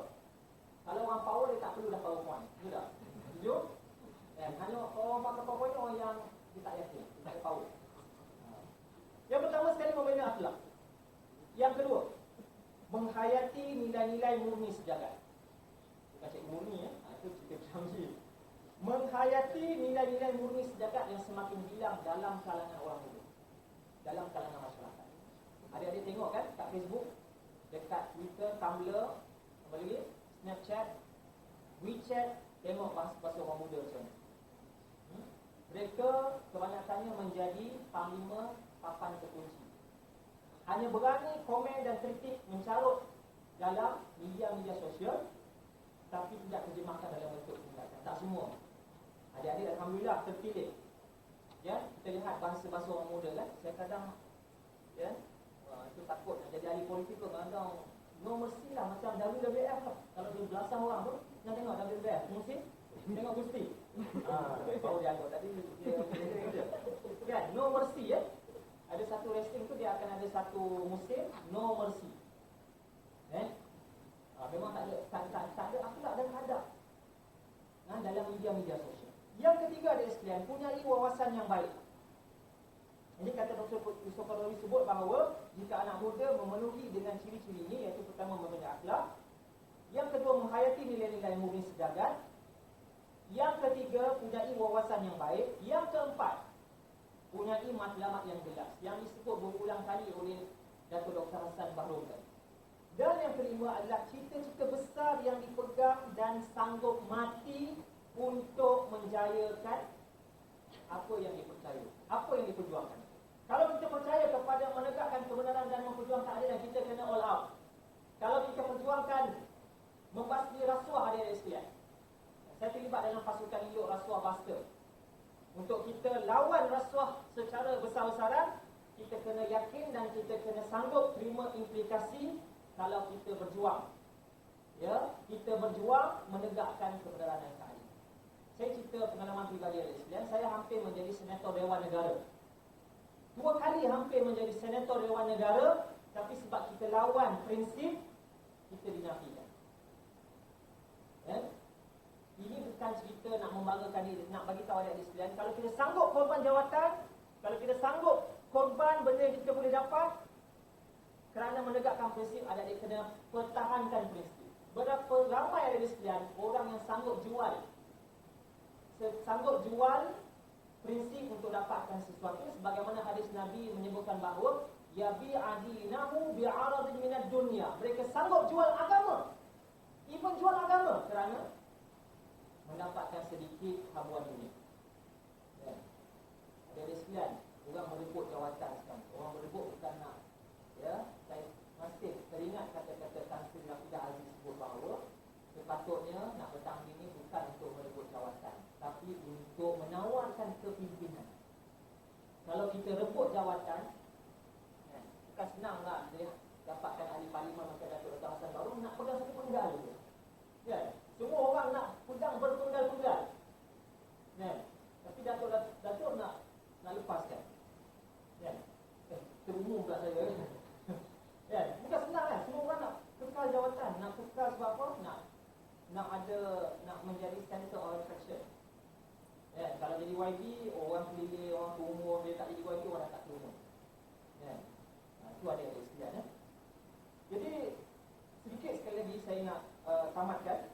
S1: Kalau orang power dia tak perlu dah PowerPoint. Sudah. Setuju? Hanya orang pakai PowerPoint ni orang yang dia tak yakin, dia tak ada power. Yang pertama sekali membina akhlak. Yang kedua, menghayati nilai-nilai murni sejagat. Bukan cik murni itu cerita Syamsi. Menghayati nilai-nilai murni sejagat yang semakin hilang dalam kalangan orang muda, dalam kalangan masyarakat. Adik-adik tengok kan kat Facebook, dekat Twitter, Tumblr, apa lagi? Snapchat, WeChat, tengok bahasa orang muda macam ni. Mereka kebanyakannya menjadi panglima papan terkunci. Hanya berani komen dan kritik mencarut dalam media-media sosial, tapi tidak terjemahkan dalam bentuk tindakan. Tak semua. Adik-adik alhamdulillah terpilih. Ya, kita lihat bahasa-bahasa orang muda kan. Saya kadang itu takut nak jadi ahli politik pun kadang no mercy lah macam WWF lah. Kalau dia belasan orang tu nak tengok WWF, mesti tengok Gusti. Baru dia anggap tadi dia kan, no mercy ya. Ada satu wrestling tu dia akan ada satu musim no mercy. Memang tak ada akhlak dan adab dalam media-media sosial. Yang ketiga ada sekalian, punyai wawasan yang baik. Ini kata Dr. Yusof Qaradawi sebut bahawa jika anak muda memenuhi dengan ciri-ciri ini, iaitu pertama membina akhlak, yang kedua menghayati nilai-nilai murni sejagat, yang ketiga punyai wawasan yang baik, yang keempat punyai matlamat yang jelas, yang disebut berulang kali oleh Dato' Dr. Hassan Bahrul tadi. Dan yang kelima adalah cita-cita besar yang dipegang dan sanggup mati untuk menjayakan apa yang dipercayai, apa yang diperjuangkan. Kalau kita percaya kepada menegakkan kebenaran dan memperjuangkan keadilan, kita kena all out. Kalau kita perjuangkan membasmi rasuah adik-adik sekalian, saya terlibat dalam pasukan induk rasuah Buster. Untuk kita lawan rasuah secara besar-besaran, kita kena yakin dan kita kena sanggup terima implikasi kalau kita berjuang. Ya, kita berjuang menegakkan kebenaran dan keadilan. Saya cerita pengalaman pribadi adik sekalian, saya hampir menjadi senator Dewan Negara. 2 kali hampir menjadi senator Dewan Negara, tapi sebab kita lawan prinsip, kita dinafikan. Ya? Ini bukan cerita nak membanggakan diri, nak bagi tahu adik-adik sekalian, kalau kita sanggup korban jawatan, kalau kita sanggup korban benda yang kita boleh dapat kerana menegakkan prinsip, adik-adik kena pertahankan prinsip. Berapa ramai adik-adik sekalian orang yang sanggup jual prinsip untuk dapatkan sesuatu, sebagaimana hadis Nabi menyebutkan bahawa yabi'adinahu bi'aradin minad dunya. Mereka sanggup jual agama, even jual agama kerana mendapatkan sedikit habuan dunia. Ya. Adik-adik sekalian, orang merebut jawatan sekarang. Orang merebut bukan nak, ya, saya masih teringat kata-kata Tan Sri Rafidah Aziz sebut bahawa sepatutnya nak bertanding ini bukan untuk merebut jawatan, tapi untuk menawarkan kepimpinan. Kalau kita rebut jawatan, ya, bukan senanglah dia dapatkan ahli parlimen macam Datuk Dr. Hassan Baru, nak pegang satu penggal je. Ya, semua orang nak pegang berpenggal-penggal. Ya, tapi Datuk nak lepaskan. Ya, terumum pula saya. Ya, bukan senang kan? Semua orang nak kekal jawatan, nak kekal sebab apa? Nak menjadi center of attraction. Ya, kalau jadi YB, orang pilih orang berumur, dia tak jadi YB, orang tak berumur. Ya. Itu ada sekalian, ya. Jadi sedikit sekali lagi saya nak tamatkan,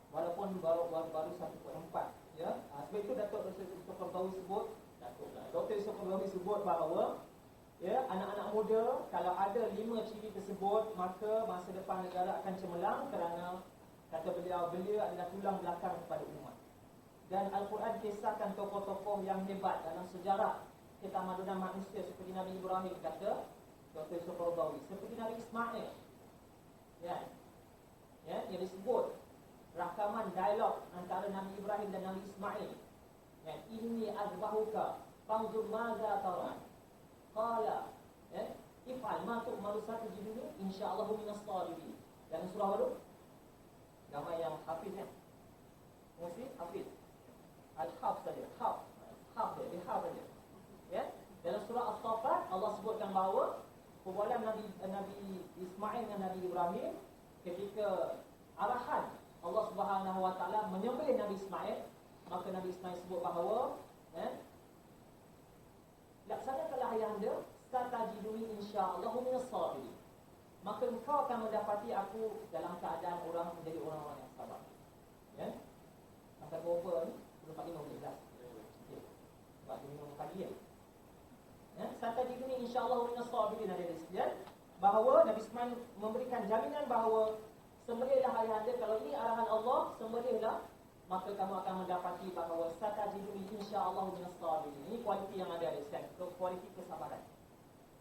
S1: walaupun baru 1.4, ya. Sebab itu Datuk Yusof Qaradawi sebut, Dr. Yusof Qaradawi sebut bahawa, ya, anak-anak muda kalau ada 5 ciri tersebut, maka masa depan negara akan cemerlang, kerana kata beliau adalah tulang belakang kepada umat. Dan Al-Quran kisahkan tokoh-tokoh yang hebat dalam sejarah ketamadunan manusia, seperti Nabi Ibrahim, kata Dr. Yusof Qaradawi, seperti Nabi Ismail. Ya, yang disebut rakaman dialog antara Nabi Ibrahim dan Nabi Ismail. Ya, inni azbahuka fanzur maza tara. Qala, ya, if'al ma tu'maru satajiduni insyaallahu minas shalihin. Dalam surah baru, ramai yang hafiz, kan? Mesti hafiz. Al-Haf saja, Haf dia saja. Ya, dalam surah As-Saffat Allah sebutkan bahawa perbualan Nabi Ismail dan Nabi Ibrahim ketika arahan Allah Subhanahu Wa Taala menyembelih Nabi Ismail, maka Nabi Ismail sebut bahawa, laksanakanlah ayahanda, satajiduni insyaallahu minas sabirin. Maka engkau akan mendapati aku dalam keadaan menjadi orang-orang yang sabar. Ya. Sampai berapa ni? Belum pagi 15. Okey. Sebab dia minum pagi ya. Ya, satajiduni insyaallahu minas sabirin, ada sekalian, bahawa Nabi Ismail memberikan jaminan bahawa sembelihlah ayahanda, kalau ini arahan Allah, sembelihlah, maka kamu akan mendapati bahawa satajiduni insyaallahu minas sabirin. Ini kualiti yang ada sekalian, kualiti kesabaran.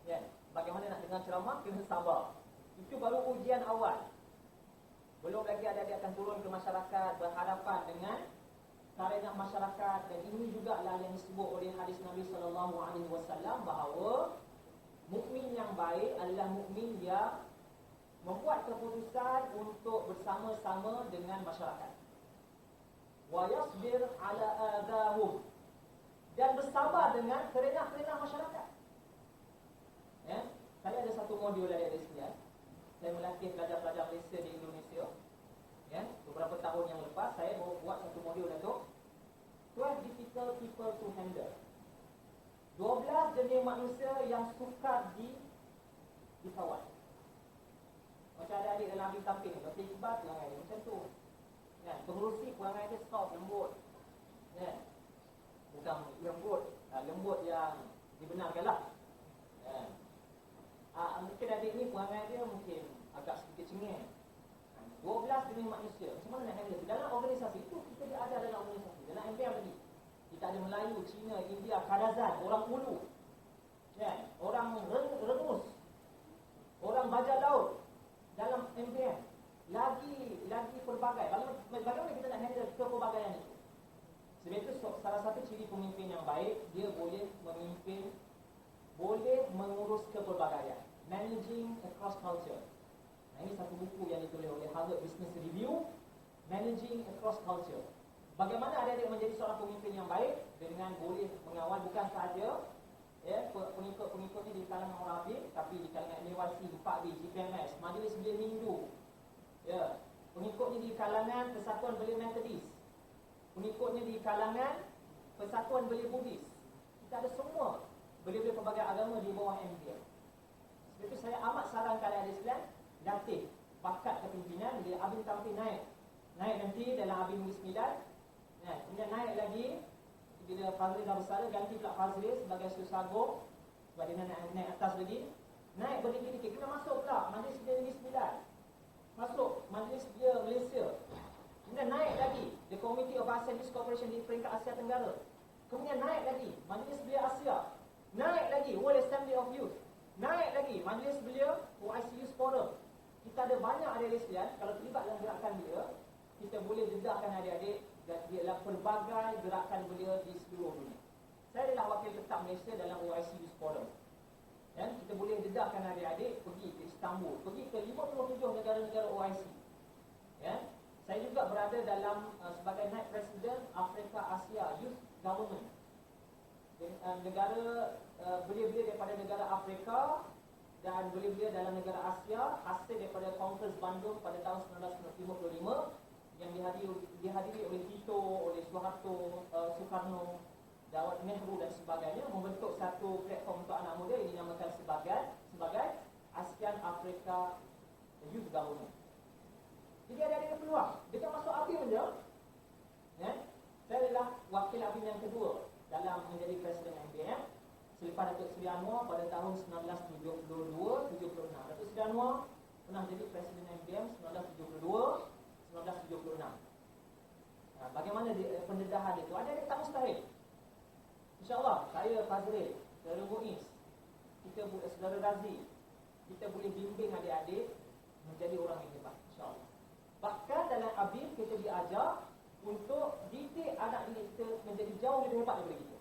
S1: Ya, bagaimana nak dengar ceramah, kena sabar. Itu baru ujian awal. Belum lagi adik-adik akan turun ke masyarakat, berhadapan dengan karenah masyarakat. Dan ini juga lah yang disebut oleh hadis Nabi SAW, bahawa mukmin yang baik adalah mukmin yang membuat keputusan untuk bersama-sama dengan masyarakat. Wa yasbir ala adahum, dan bersabar dengan kerenah-kerenah masyarakat. Ya, saya ada satu modul adik-adik sekalian. Saya melatih pelajar-pelajar Malaysia di Indonesia. Ya, beberapa tahun yang lepas saya buat satu modul untuk 12 difficult people to handle. 12 jenis manusia yang sukar dikawal. Macam adik-adik dalam habis samping, Dr. Iqbal perangai dia macam tu. Ya, pengurusi perangai dia soft, lembut. Ya, bukan lembut yang dibenarkanlah. Ya. Mungkin adik ni perangai dia mungkin agak sedikit cengeng. 12 jenis manusia, macam mana nak handle? Dalam organisasi itu kita ada dalam organisasi. Dalam MPM tadi kita ada Melayu, Cina, India, Kadazan, orang Ulu. Kan? Orang rengus, orang bajak laut dalam MPM. Lagi pelbagai. Bagaimana kita nak handle kepelbagaian itu? Sebab itu salah satu ciri pemimpin yang baik, dia boleh memimpin, boleh mengurus kepelbagaian. Managing Across Culture. Nah, ini satu buku yang ditulis oleh Harvard Business Review, Managing Across Culture. Bagaimana adik-adik menjadi seorang pemimpin yang baik dengan boleh mengawal bukan sahaja pengikut-pengikutnya di kalangan orang Abid, tapi di kalangan NYC, 4B, GPMS, Majlis Belia Hindu. Ya, pengikutnya di kalangan Persatuan Belia Methodist, pengikutnya di kalangan Persatuan Belia Buddhis. Kita ada semua belia-belia pelbagai agama di bawah MBM. Sebab itu saya amat sarankan adik sekalian latih bakat kepimpinan. Bila Abid tampil naik nanti dalam Abid Negeri Sembilan, kemudian naik lagi bila Fazril dah besar, ganti pula Fazril sebagai Susago, sebab dia naik atas lagi, naik berdikit-dikit, kena masuk pula Majlis Belia Negeri Sembilan, masuk Majlis Belia Malaysia, kemudian naik lagi The Committee of ASEAN Youth Cooperation di peringkat Asia Tenggara, kemudian naik lagi Majlis Belia Asia, naik lagi World Assembly of Youth, naik lagi Majlis Belia OIC Youth Forum. Kita ada banyak adik-adik sekalian, kalau terlibat dalam gerakan dia, kita boleh dedahkan adik-adik dalam pelbagai gerakan belia di seluruh dunia. Saya adalah wakil tetap Malaysia dalam OIC Youth Forum. Dan kita boleh dedahkan adik-adik pergi ke Istanbul, pergi ke 57 negara-negara OIC. Ya. Saya juga berada dalam sebagai Naib Presiden Afrika Asia Youth Government. Negara belia-belia daripada negara Afrika dan belia-belia dalam negara Asia hasil daripada Kongres Bandung pada tahun 1955 yang dihadiri oleh Tito, oleh Suharto, Soekarno, Jawad Nehru dan sebagainya, membentuk satu platform untuk anak muda yang dinamakan sebagai ASEAN Africa Youth Government. Jadi ada peluang. Dia tak masuk ABIM saja. Ya? Saya adalah wakil ABIM yang kedua dalam menjadi Presiden MBM selepas Datuk Seri Anwar pada tahun 1972-76. Datuk Seri Anwar pernah jadi Presiden MBM 1976. Bagaimana pendedahan itu? Ada tak mustahil. InsyaAllah saya Fazril, Saudara Muiz, kita Saudara Razi, kita boleh bimbing adik-adik menjadi orang yang hebat, insyaAllah. Bahkan dalam ABIM kita diajar untuk didik anak didik kita menjadi jauh lebih hebat daripada kita.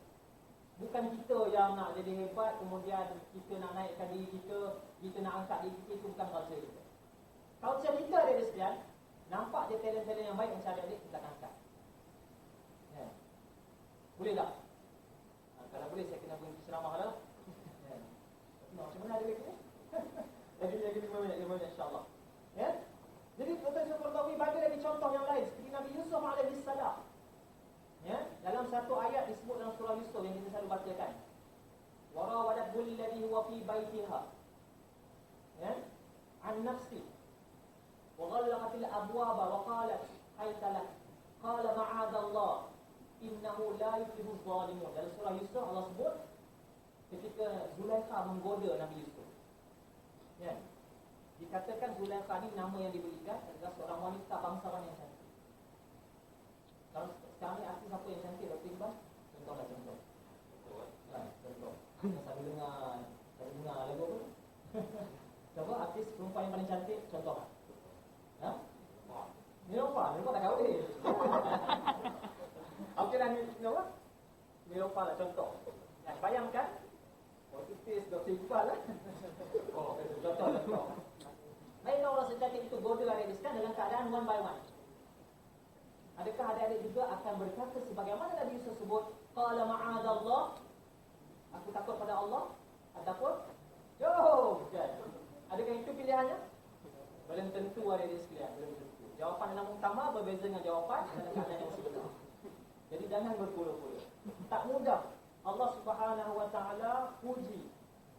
S1: Bukan kita yang nak jadi hebat, kemudian kita nak naikkan diri kita nak angkat diri kita, itu bukan culture kita. Culture kita adik-adik sekalian, nampak dia talent-talent yang baik macam adik-adik, kita akan angkat. Ya. Boleh tak? Kalau boleh saya kena berhenti ceramah lah. Ya. Macam mana adik-adik ni? Lagi 5 minit insyaAllah. Ya? Jadi Dr. Zulkarnawi bagi lagi contoh yang lain seperti Nabi Yusuf AS. Ya? Dalam satu ayat disebut dalam surah Yusuf yang kita selalu bacakan. Warawadathu alladhi huwa fi baitiha. Ya? An nafsi. وغلقت الأبواب وقالت حيث لك قال معاذ الله إنه لا يفلح الظالمون. Dalam surah Yusuf Allah sebut ketika Zulaikha menggoda Nabi Yusuf. Ya. Dikatakan Zulaikha ni nama yang diberikan adalah seorang wanita bangsawan yang cantik. Kalau sekarang ni artis apa yang cantik Dr. Iqbal? Contohlah contoh. Contoh. Sambil dengar lagu apa? Coba artis perempuan yang paling cantik contohlah. Ha? Nilofa tak kahwin. Okeylah Nilofa. Nilofa lah contoh. Bayangkan artis Dr. Iqbal lah. Contoh. Bayangkan orang secantik itu goda adik-adik sekalian dalam keadaan one by one. Adakah adik-adik juga akan berkata sebagaimana Nabi Yusuf sebut, qala ma'adallah, aku takut pada Allah, ataupun jauh. Adakah itu pilihannya? Belum tentu adik-adik sekalian, belum tentu. Jawapan dalam muktamar berbeza dengan jawapan dalam keadaan yang sebenar. Jadi jangan berpura-pura. Tak mudah Allah Subhanahu wa taala puji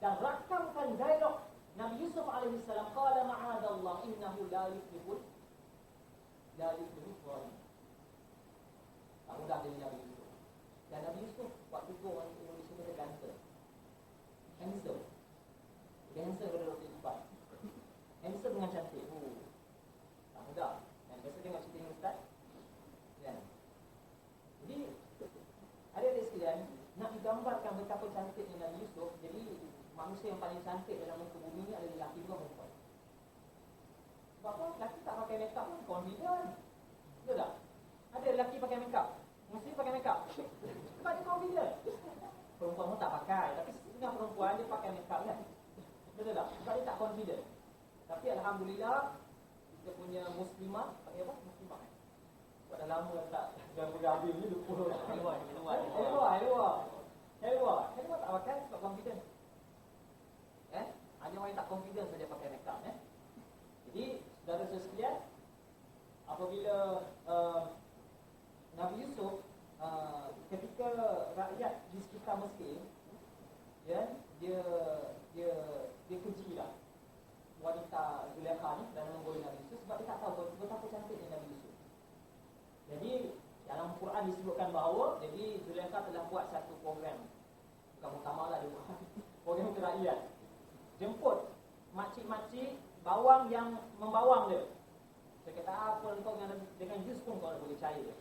S1: dan rakamkan dialog Nabi Yusuf alaihi salam, qala ma'adallah innahu la yuflihul zalim. Tak mudah jadi Nabi Yusuf. Dan Nabi Yusuf waktu itu orang Indonesia kata ganteng. Handsome. Dia handsome pada Dr. Iqbal. Handsome dengan cantik. Tak mudah. Dan biasa tengok cerita ni Ustaz. Ya. Jadi adik-adik sekalian, nak digambarkan betapa cantiknya Nabi Yusuf. Jadi manusia yang paling cantik dalam muka bumi ni adalah lelaki bukan perempuan. Sebab apa? Lelaki tak pakai makeup pun confident. Betul tak? Ada lelaki pakai makeup, Muslim pakai makeup. Sebab dia confident. Perempuan pun tak pakai, tapi setengah perempuan dia pakai makeup kan. Betul tak? Sebab dia tak confident. Tapi alhamdulillah kita punya muslimah, pakai apa? Muslimah. Sebab dah lama tak gambar-gambar ni lupa. Helwa tak pakai sebab confident. Hanya orang yang tak confident saja pakai makeup. Jadi saudara sekalian, apabila Nabi Yusuf ketika rakyat di sekitar Mesir, dia kejilah wanita Zulaikha ni dan menggolong Nabi Yusuf sebab dia tak tahu betapa cantiknya Nabi Yusuf. Jadi dalam Quran disebutkan bahawa jadi Zulaikha telah buat satu program, bukan muktamar lah, dia buat program kerakyat, jemput makcik-makcik bawang yang membawang dia. Saya kata apa kau dengan Yus pun kau boleh percaya.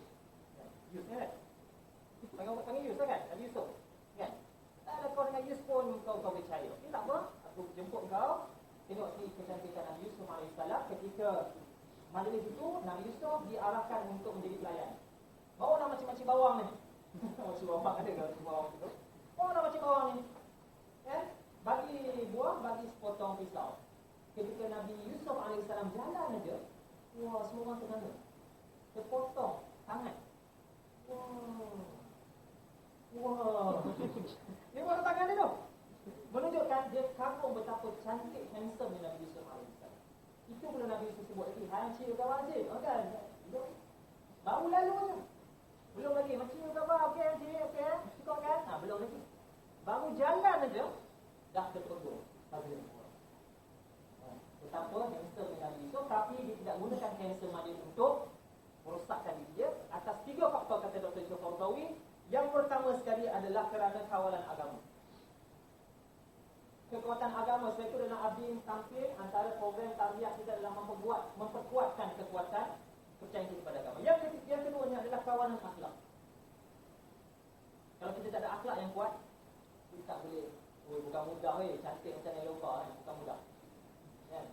S1: Yus kan? Panggil Yus kan? Nabi Yusuf kan? Tak ada kau dengan Yus pun kau boleh percaya. Okay, tak apa, aku jemput kau. Tengok si kecantikan Nabi Yusuf AS. Ketika majlis itu, Nabi Yusuf diarahkan untuk menjadi pelayan. Bawalah macam-macam bawang ni. Macam bawang ada ke bawang tu? Bawalah macam bawang ni. Bagi buah, bagi sepotong pisau. Ketika Nabi Yusuf AS jalan aja, wah, semua orang terkena. Terpotong tangan. Wah. Dia potong tangan dia tu. Menunjukkan dia kagum betapa cantik, handsome Nabi Yusuf AS. Itu bila Nabi Yusuf sebut lagi, hancur ke wajib. Kan? Baru lalu je. Belum lagi, macam ke apa? Okey, okey. Cukup kan? Belum lagi. Baru jalan aja, dah terpegun. Betapa handsome Nabi Yusuf, tapi dia tidak gunakan handsome dia untuk merosakkan diri dia. Atas 3 faktor kata Dr. Yusuf Qaradawi. Yang pertama sekali adalah kerana kawalan agama. Kekuatan agama, sebab itu dalam Abdi tampil antara program tarbiyah kita dalam memperkuatkan kekuatan percaya kita kepada agama. Yang keduanya adalah kawalan akhlak. Kalau kita tak ada akhlak yang kuat, kita tak boleh. Bukan mudah cantik macam Elopa kan, bukan mudah.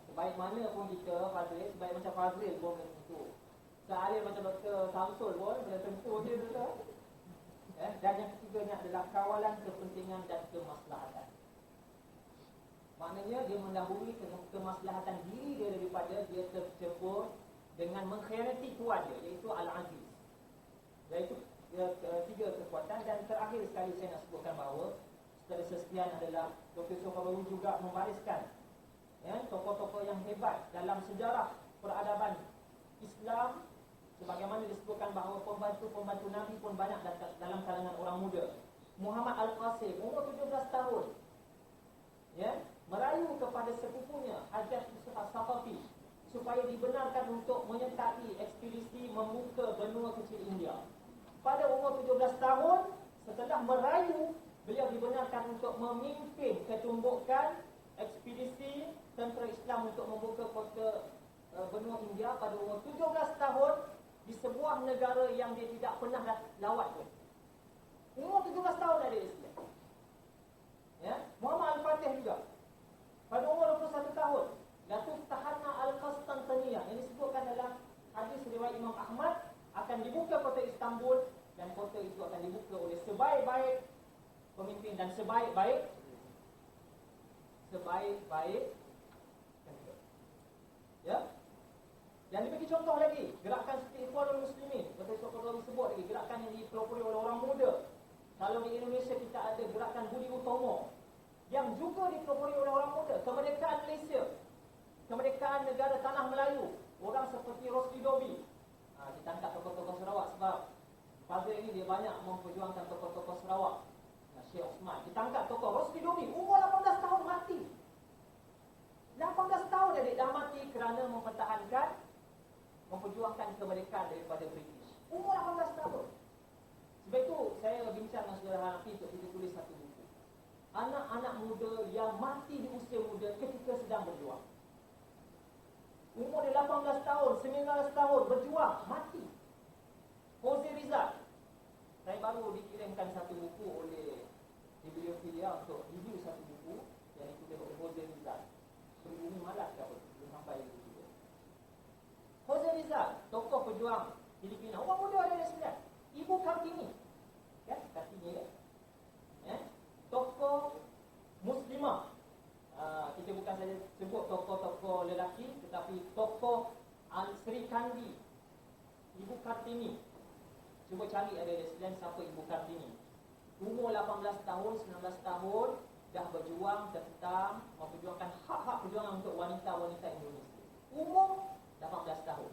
S1: Sebaik mana pun kita Fazril, sebaik macam Fazril pun belum tentu. Sealir macam Dr. Samsul pun belum tentu dia betul. Dan yang ketiganya adalah kawalan kepentingan dan kemaslahatan. Maknanya dia mendahului kemaslahatan diri dia daripada dia tercebur dengan mengkhianati tuan dia, iaitu Al-Aziz. Iaitu 3 kekuatan. Dan terakhir sekali saya nak sebutkan bahawa saudara sekian adalah Dr. Soekabawi juga membariskan tokoh-tokoh yang hebat dalam sejarah peradaban Islam. Sebagaimana disebutkan bahawa pembantu-pembantu Nabi pun banyak dalam kalangan orang muda. Muhammad Al-Qasim, umur 17 tahun, merayu kepada sepupunya Hajjaj Yusuf As-Saqafi supaya dibenarkan untuk menyertai ekspedisi membuka benua kecil India. Pada umur 17 tahun, setelah merayu, beliau dibenarkan untuk memimpin ketumbukan ekspedisi tentera Islam untuk membuka kota benua India pada umur 17 tahun di sebuah negara yang dia tidak pernah lawat pun. Umur 17 tahun ada Islam. Muhammad Al-Fatih juga. Pada umur 21 tahun, Datuk Tahana Al-Qastantaniyah yang disebutkan dalam hadis riwayat Imam Ahmad, akan dibuka kota Istanbul dan kota itu akan dibuka oleh sebaik-baik pemimpin dan sebaik-baik Dan dibagi contoh lagi, gerakan seperti Ikhwanul Muslimin, Dr. Soekabawi sebut lagi, gerakan yang dipelopori oleh orang muda. Kalau di Indonesia kita ada gerakan Budi Utomo yang juga dipelopori oleh orang muda. Kemerdekaan Malaysia, kemerdekaan negara Tanah Melayu, orang seperti Rosli Dobi. Ditangkap tokoh-tokoh Sarawak sebab Fazil ini dia banyak memperjuangkan tokoh-tokoh Sarawak. Syekh Osman ditangkap tokoh Rosli Dobi, umur 18 tahun mati. 18 tahun dia dah mati kerana memperjuangkan kemerdekaan daripada British. Umur 18 tahun. Sebab itu saya bincang dengan saudara Hanafi untuk kita tulis satu buku. Anak-anak muda yang mati di usia muda ketika sedang berjuang. Umur dia 18 tahun, 19 tahun berjuang, mati. Jose Rizal. Saya baru dikirimkan satu buku oleh Bibliofilia untuk review satu buku yang pejuang Filipina, orang muda ada sembilan. Ibu Kartini, kan? Kartini kan? Tokoh Muslimah. Kita bukan saja sebut tokoh-tokoh lelaki, tetapi tokoh Sri Kandi, Ibu Kartini. Cuba cari ada lesbian siapa Ibu Kartini. Umur 18 tahun, 19 tahun, dah berjuang tentang memperjuangkan hak-hak perjuangan untuk wanita-wanita Indonesia. Umur 18 tahun.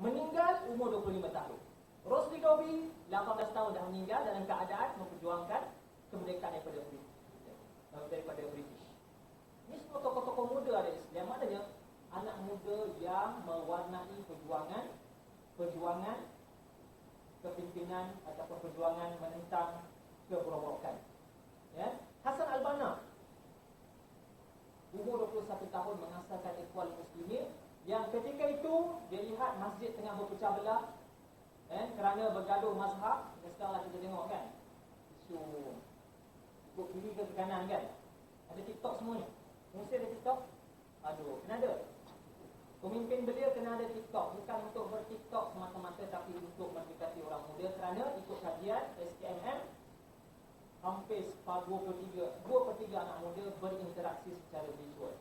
S1: Meninggal umur 25 tahun. Rosli Dobi 18 tahun dah meninggal dalam keadaan memperjuangkan kemerdekaan daripada British. Ini semua tokoh-tokoh muda ada Islam. Maknanya anak muda yang mewarnai perjuangan kepimpinan ataupun perjuangan menentang keberobokan. Ya. Hasan Al-Banna umur 21 tahun mengasaskan Ikhwan Muslimin, yang ketika itu dia lihat masjid tengah berpecah belah kerana bergaduh mazhab. Sekarang kita tengok kan isu ikut kiri ke kanan kan. Ada TikTok semua ni. Mesti ada TikTok. Aduh, kena ada. Pemimpin belia kena ada TikTok. Bukan untuk ber-TikTok semata-mata, tapi untuk mendekati orang muda. Kerana ikut kajian SKMM, hampir 2/3 anak muda berinteraksi secara visual.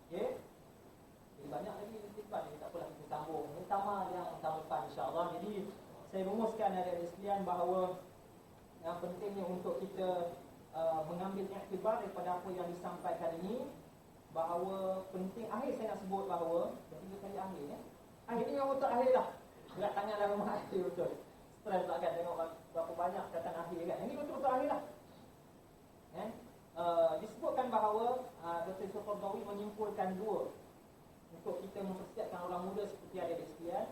S1: Okay. Jadi banyak lagi intibat. Jadi tak apalah, kita sambung utama yang utamakan insya-Allah. Jadi saya rumuskan ada sekalian bahawa yang pentingnya untuk kita mengambil iktibar daripada apa yang disampaikan ini, bahawa penting. Akhir saya nak sebut bahawa ketiga kali akhir ya. Akhir ni yang untuk akhir lah. Berat tangan dalam rumah akhir betul. Stres lah kan tengok berapa banyak datang akhir kan. Ini betul-betul akhir lah. Disebutkan bahawa Dr. Yusuf Qaradawi menyimpulkan dua untuk kita mempersiapkan orang muda seperti ada di sekian.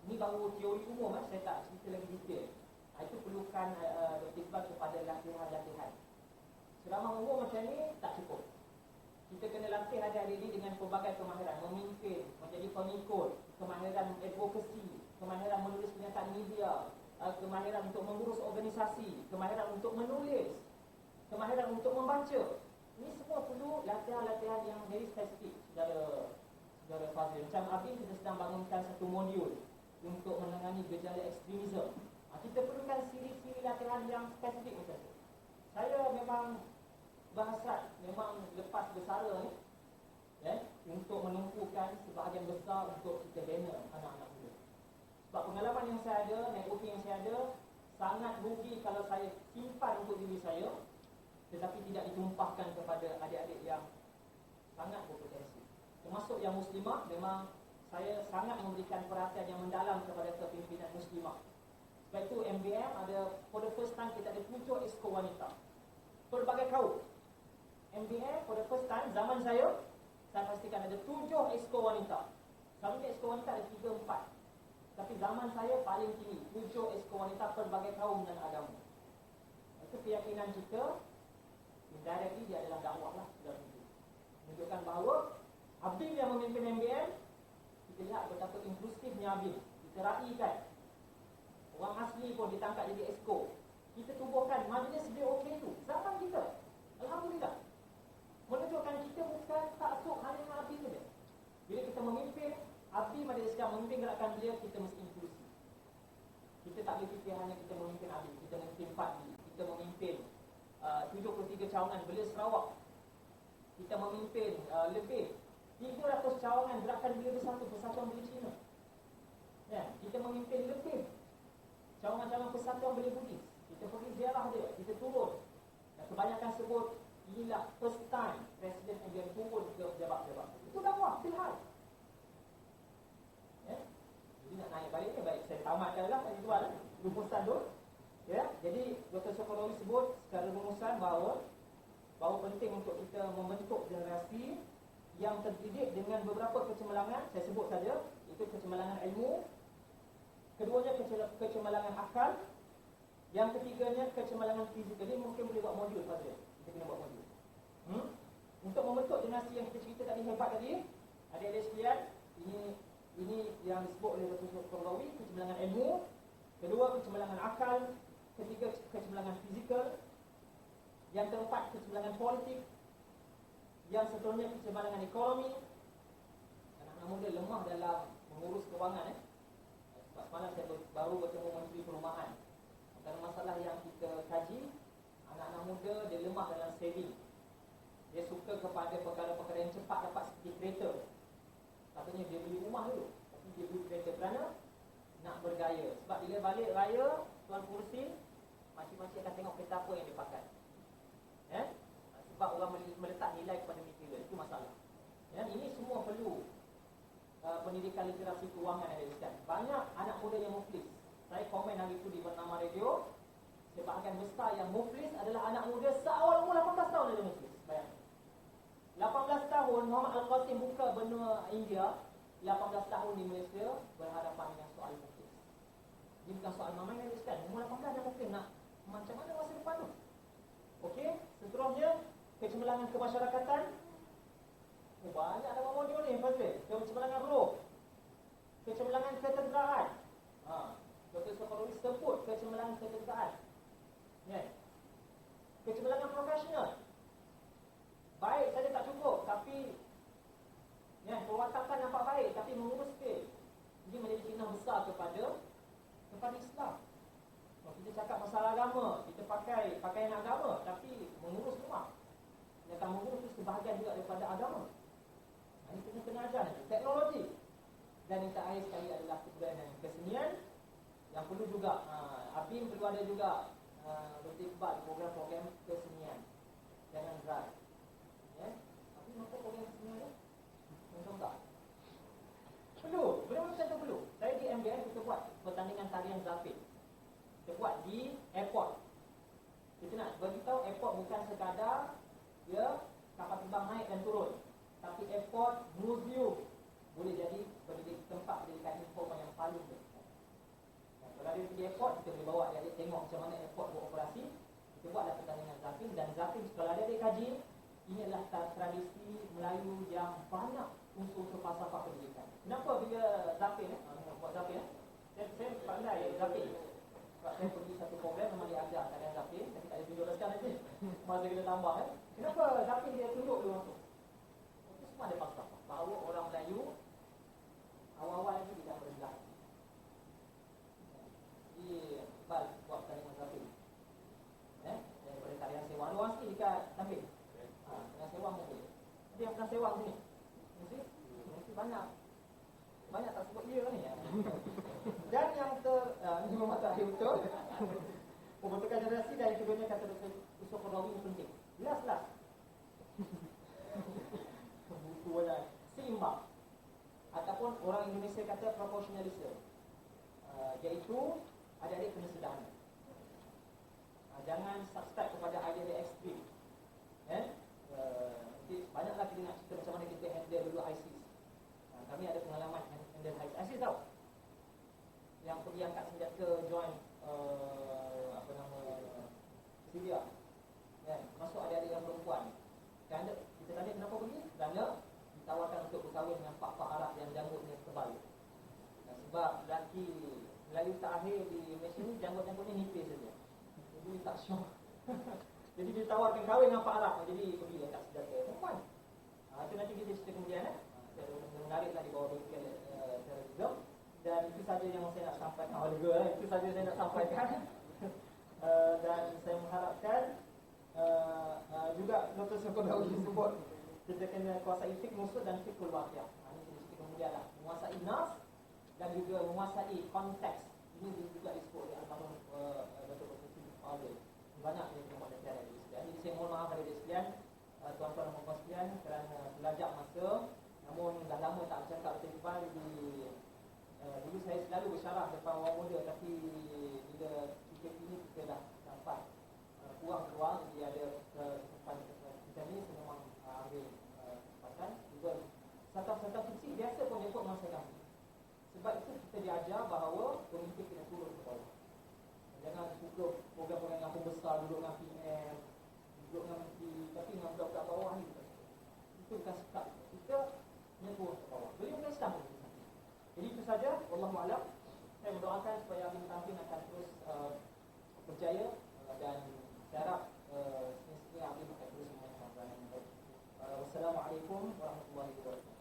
S1: Ini baru teori umum, saya tak cerita lagi detail. Itu perlukan bertibat kepada latihan-latihan. Ceramah umum macam ni tak cukup. Kita kena latih adik-adik ini dengan pelbagai kemahiran. Memimpin, menjadi pengikut, kemahiran advokasi, kemahiran menulis pernyataan media, kemahiran untuk mengurus organisasi, kemahiran untuk menulis, kemahiran untuk membaca. Ini semua perlu latihan-latihan yang very spesifik. Saudara Fazil, macam Abid kita sedang bangunkan satu modul untuk menangani gejala ekstremisme. Kita perlukan siri-siri latihan yang spesifik macam tu. Saya memang bahasa memang lepas bersara ni untuk menumpukan sebahagian besar untuk kita bina anak-anak muda. Sebab pengalaman yang saya ada, networking yang saya ada, sangat rugi kalau saya simpan untuk diri saya tetapi tidak ditumpahkan kepada adik-adik yang sangat berpotensi. Termasuk yang muslimah, memang saya sangat memberikan perhatian yang mendalam kepada kepimpinan muslimah. Sebab itu MBM ada, for the first time kita ada 7 exco wanita pelbagai kaum. MBM for the first time, zaman saya pastikan ada 7 exco wanita. Selalunya exco wanita ada 3-4, tapi zaman saya paling tinggi 7 exco wanita pelbagai kaum dan agama. Itu keyakinan kita. Indirectly dia adalah dakwah lah. Menunjukkan bahawa Abid yang memimpin MBM, kita lihat betapa inklusifnya Abid. Kita raikan orang asli pun ditangkap jadi exco. Kita tubuhkan majlis BOK itu zaman kita. Alhamdulillah. Menunjukkan kita bukan taksub hanya dengan Abid saja. Bila kita memimpin Abid majlis sekarang, memimpin gerakan belia, kita mesti inklusif. Kita tak boleh fikir hanya kita memimpin Abid, kita memimpin Fadli, kita memimpin 73 cawangan belia Sarawak, kita memimpin lebih 300 cawangan gerakan belia bersatu, Persatuan Belia Cina. Kita memimpin lebih cawangan-cawangan Persatuan Belia Buddhis. Kita pergi ziarah dia, kita turun. Dan kebanyakan sebut inilah first time Presiden MBM turun ke pejabat-pejabat. Itu dakwah, filhal. Jadi nak naik balik ni, baik saya tamatkan lah tadi tuan rumusan tu. Jadi Dr. Soekorowi sebut secara rumusan bahawa penting untuk kita membentuk generasi yang terdidik dengan beberapa kecemerlangan. Saya sebut saja, itu kecemerlangan ilmu, keduanya kecemerlangan akal, yang ketiganya kecemerlangan fizikal. Ini mungkin boleh buat modul saja. Kita kena buat modul. Untuk membentuk generasi yang kita cerita tadi hebat tadi, adik-adik sekalian, ini yang disebut oleh Dr. Soekorowi, kecemerlangan ilmu, kedua kecemerlangan akal, ketiga kecemerlangan fizikal, yang keempat kecemerlangan politik, yang seterusnya kecemerlangan ekonomi. Anak-anak muda lemah dalam mengurus kewangan. saving. Dia suka kepada perkara-perkara yang cepat dapat seperti kereta. Katanya dia beli rumah dulu, tapi dia beli kereta kerana nak bergaya. Sebab bila balik raya, tuan kursi makcik-makcik akan tengok kereta apa yang dia pakai. Sebab orang meletak nilai kepada material, itu masalah. Ini semua perlu pendidikan literasi kewangan yang ada. Banyak anak muda yang muflis. Saya komen hari itu di Bernama Radio, sebahagian besar yang muflis adalah anak muda seawal umur 18 tahun dia muflis. Bayangkan 18 tahun Muhammad Al-Qasim buka benua India, 18 tahun di Malaysia berhadapan dengan soal muflis. Ini bukan soal main yang diskan. Umur 18 dah muflis, nak macam mana masa depan tu? Okey, seterusnya kecemerlangan kemasyarakatan. Banyak nama modul ni, kecemerlangan roh, kecemerlangan ketenteraan. Dr. Sokoroli sebut kecemerlangan ketenteraan. Kecemerlangan profesional. Baik saja tak cukup, tapi perwatakan nampak baik, tapi mengurus skill. Ini menjadi fitnah besar kepada Islam. Kalau kita cakap masalah agama, kita pakai pakaian agama, tapi mengurus rumah. Yang akan mengurus itu sebahagian juga daripada agama. Ini kena ajar teknologi. Dan yang terakhir sekali adalah kebudayaan dan kesenian. Yang perlu juga ABIM perlu ada juga bertibat program-program kesenian. Jangan dry. Tapi maka program kesenian ni macam tak? Perlu, benar-benar macam tu perlu. Saya di MDN kita buat pertandingan tarian Zafin. Kita buat di airport. Kita nak beritahu airport bukan sekadar dia kapal terbang naik dan turun, tapi airport, museum boleh jadi tempat pendidikan informal yang paling besar. Kalau dia pergi airport, kita boleh bawa dia tengok macam mana airport beroperasi. Kita buatlah pertandingan Zafin. Dan Zafin, kalau ada kaji, ini adalah tradisi Melayu yang banyak unsur falsafah pendidikan. Kenapa bila Zafin buat Zafin? Saya pandai Zafin. Sebab saya pergi satu program memang dia ajar tarian Zafin, tapi tak ada tunjukkan lagi. Masa kita tambah Kenapa Zafin dia tunjuk dulu langsung? Itu semua ada falsafah. Bahawa orang Melayu awal-awal lagi tidak berendah. Jadi Iqbal buat tarian Zafin. Daripada tarian Sewang. Ada orang sikit dekat Tampil. Tarian Sewang mungkin. Ada yang pernah Sewang sini? Mesti banyak tak sebut dia ni. Dan yang ini memang tak betul. Pembentukan generasi dan yang keduanya kata usul Qadawi ini penting. Jelas. Buku ada seimbang. Ataupun orang Indonesia kata proportionalism. Iaitu adik-adik kena sederhana. Jangan subscribe kepada idea ekstrim. Banyaklah kita nak cerita macam mana kita handle dulu ISIS. Kami ada pengalaman handle ISIS tahu. Yang pergi angkat senjata join Syria. Masuk adik-adik yang perempuan. Kita tanya kenapa pergi? Kerana ditawarkan untuk berkahwin dengan pak-pak Arab yang janggutnya tebal. Sebab lelaki Melayu terakhir di Malaysia ni janggut-janggutnya nipis saja. Jadi tak syok. Jadi ditawarkan kahwin dengan pak Arab. Jadi pergi angkat senjata perempuan. Itu nanti kita cerita kemudian. Menariklah di bawah terorisme. Dan itu saja yang saya nak sampaikan. Itu saja saya nak sampaikan. Dan saya mengharapkan juga Dr. Sokodawi sebut kita kena kuasai fik musuh dan fikul waqiah. Ini sedikit kemudian lah. Menguasai nas dan juga menguasai konteks. Ini juga disebut oleh Al-Mahum Dr. Fadil. Banyak yang kita buat dan jadi saya mohon maaf kepada sekalian, tuan-tuan dan puan sekalian kerana belajar masa. Namun dah lama tak bercakap Dr. Iqbal dulu saya selalu bersyarah depan orang muda, tapi bila PKP ni kita dah dapat kurang keluar, jadi ada kesempatan kita ni saya memang ambil kesempatan juga. Satu-satu kecil biasa pun dia ikut masa kami. Sebab itu kita diajar bahawa pemimpin kena turun ke bawah. Jangan suka program-program yang besar duduk dengan PM, duduk dengan menteri, tapi dengan budak-budak bawah ni itu bukan sikap kita. Dia turun ke bawah. Beliau bukan Islam pun. Jadi itu saja. Wallahualam. Saya mendoakan supaya Abim Tampin akan terus berjaya dan saya harap semestinya Abim akan terus menyampaikan. Wassalamualaikum warahmatullahi wabarakatuh.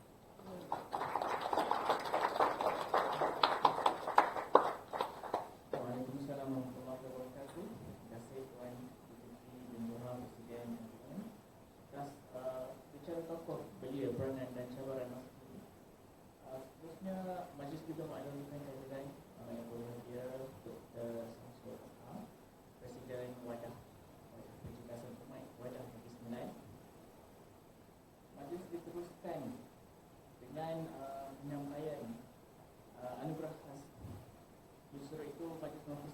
S2: Waalaikumsalam warahmatullahi wabarakatuh. Terima kasih Tuan Menteri dan Presiden. seterusnya Majlis Ulama Al-Ulama yang berhadiah Dr. Samsul Asham, Presiden Wadah Pencegahan Umat Wadah Negeri Sembilan. Majlis diteruskan dengan penyampaian anugerah khas. Justru itu Majlis Mahfuz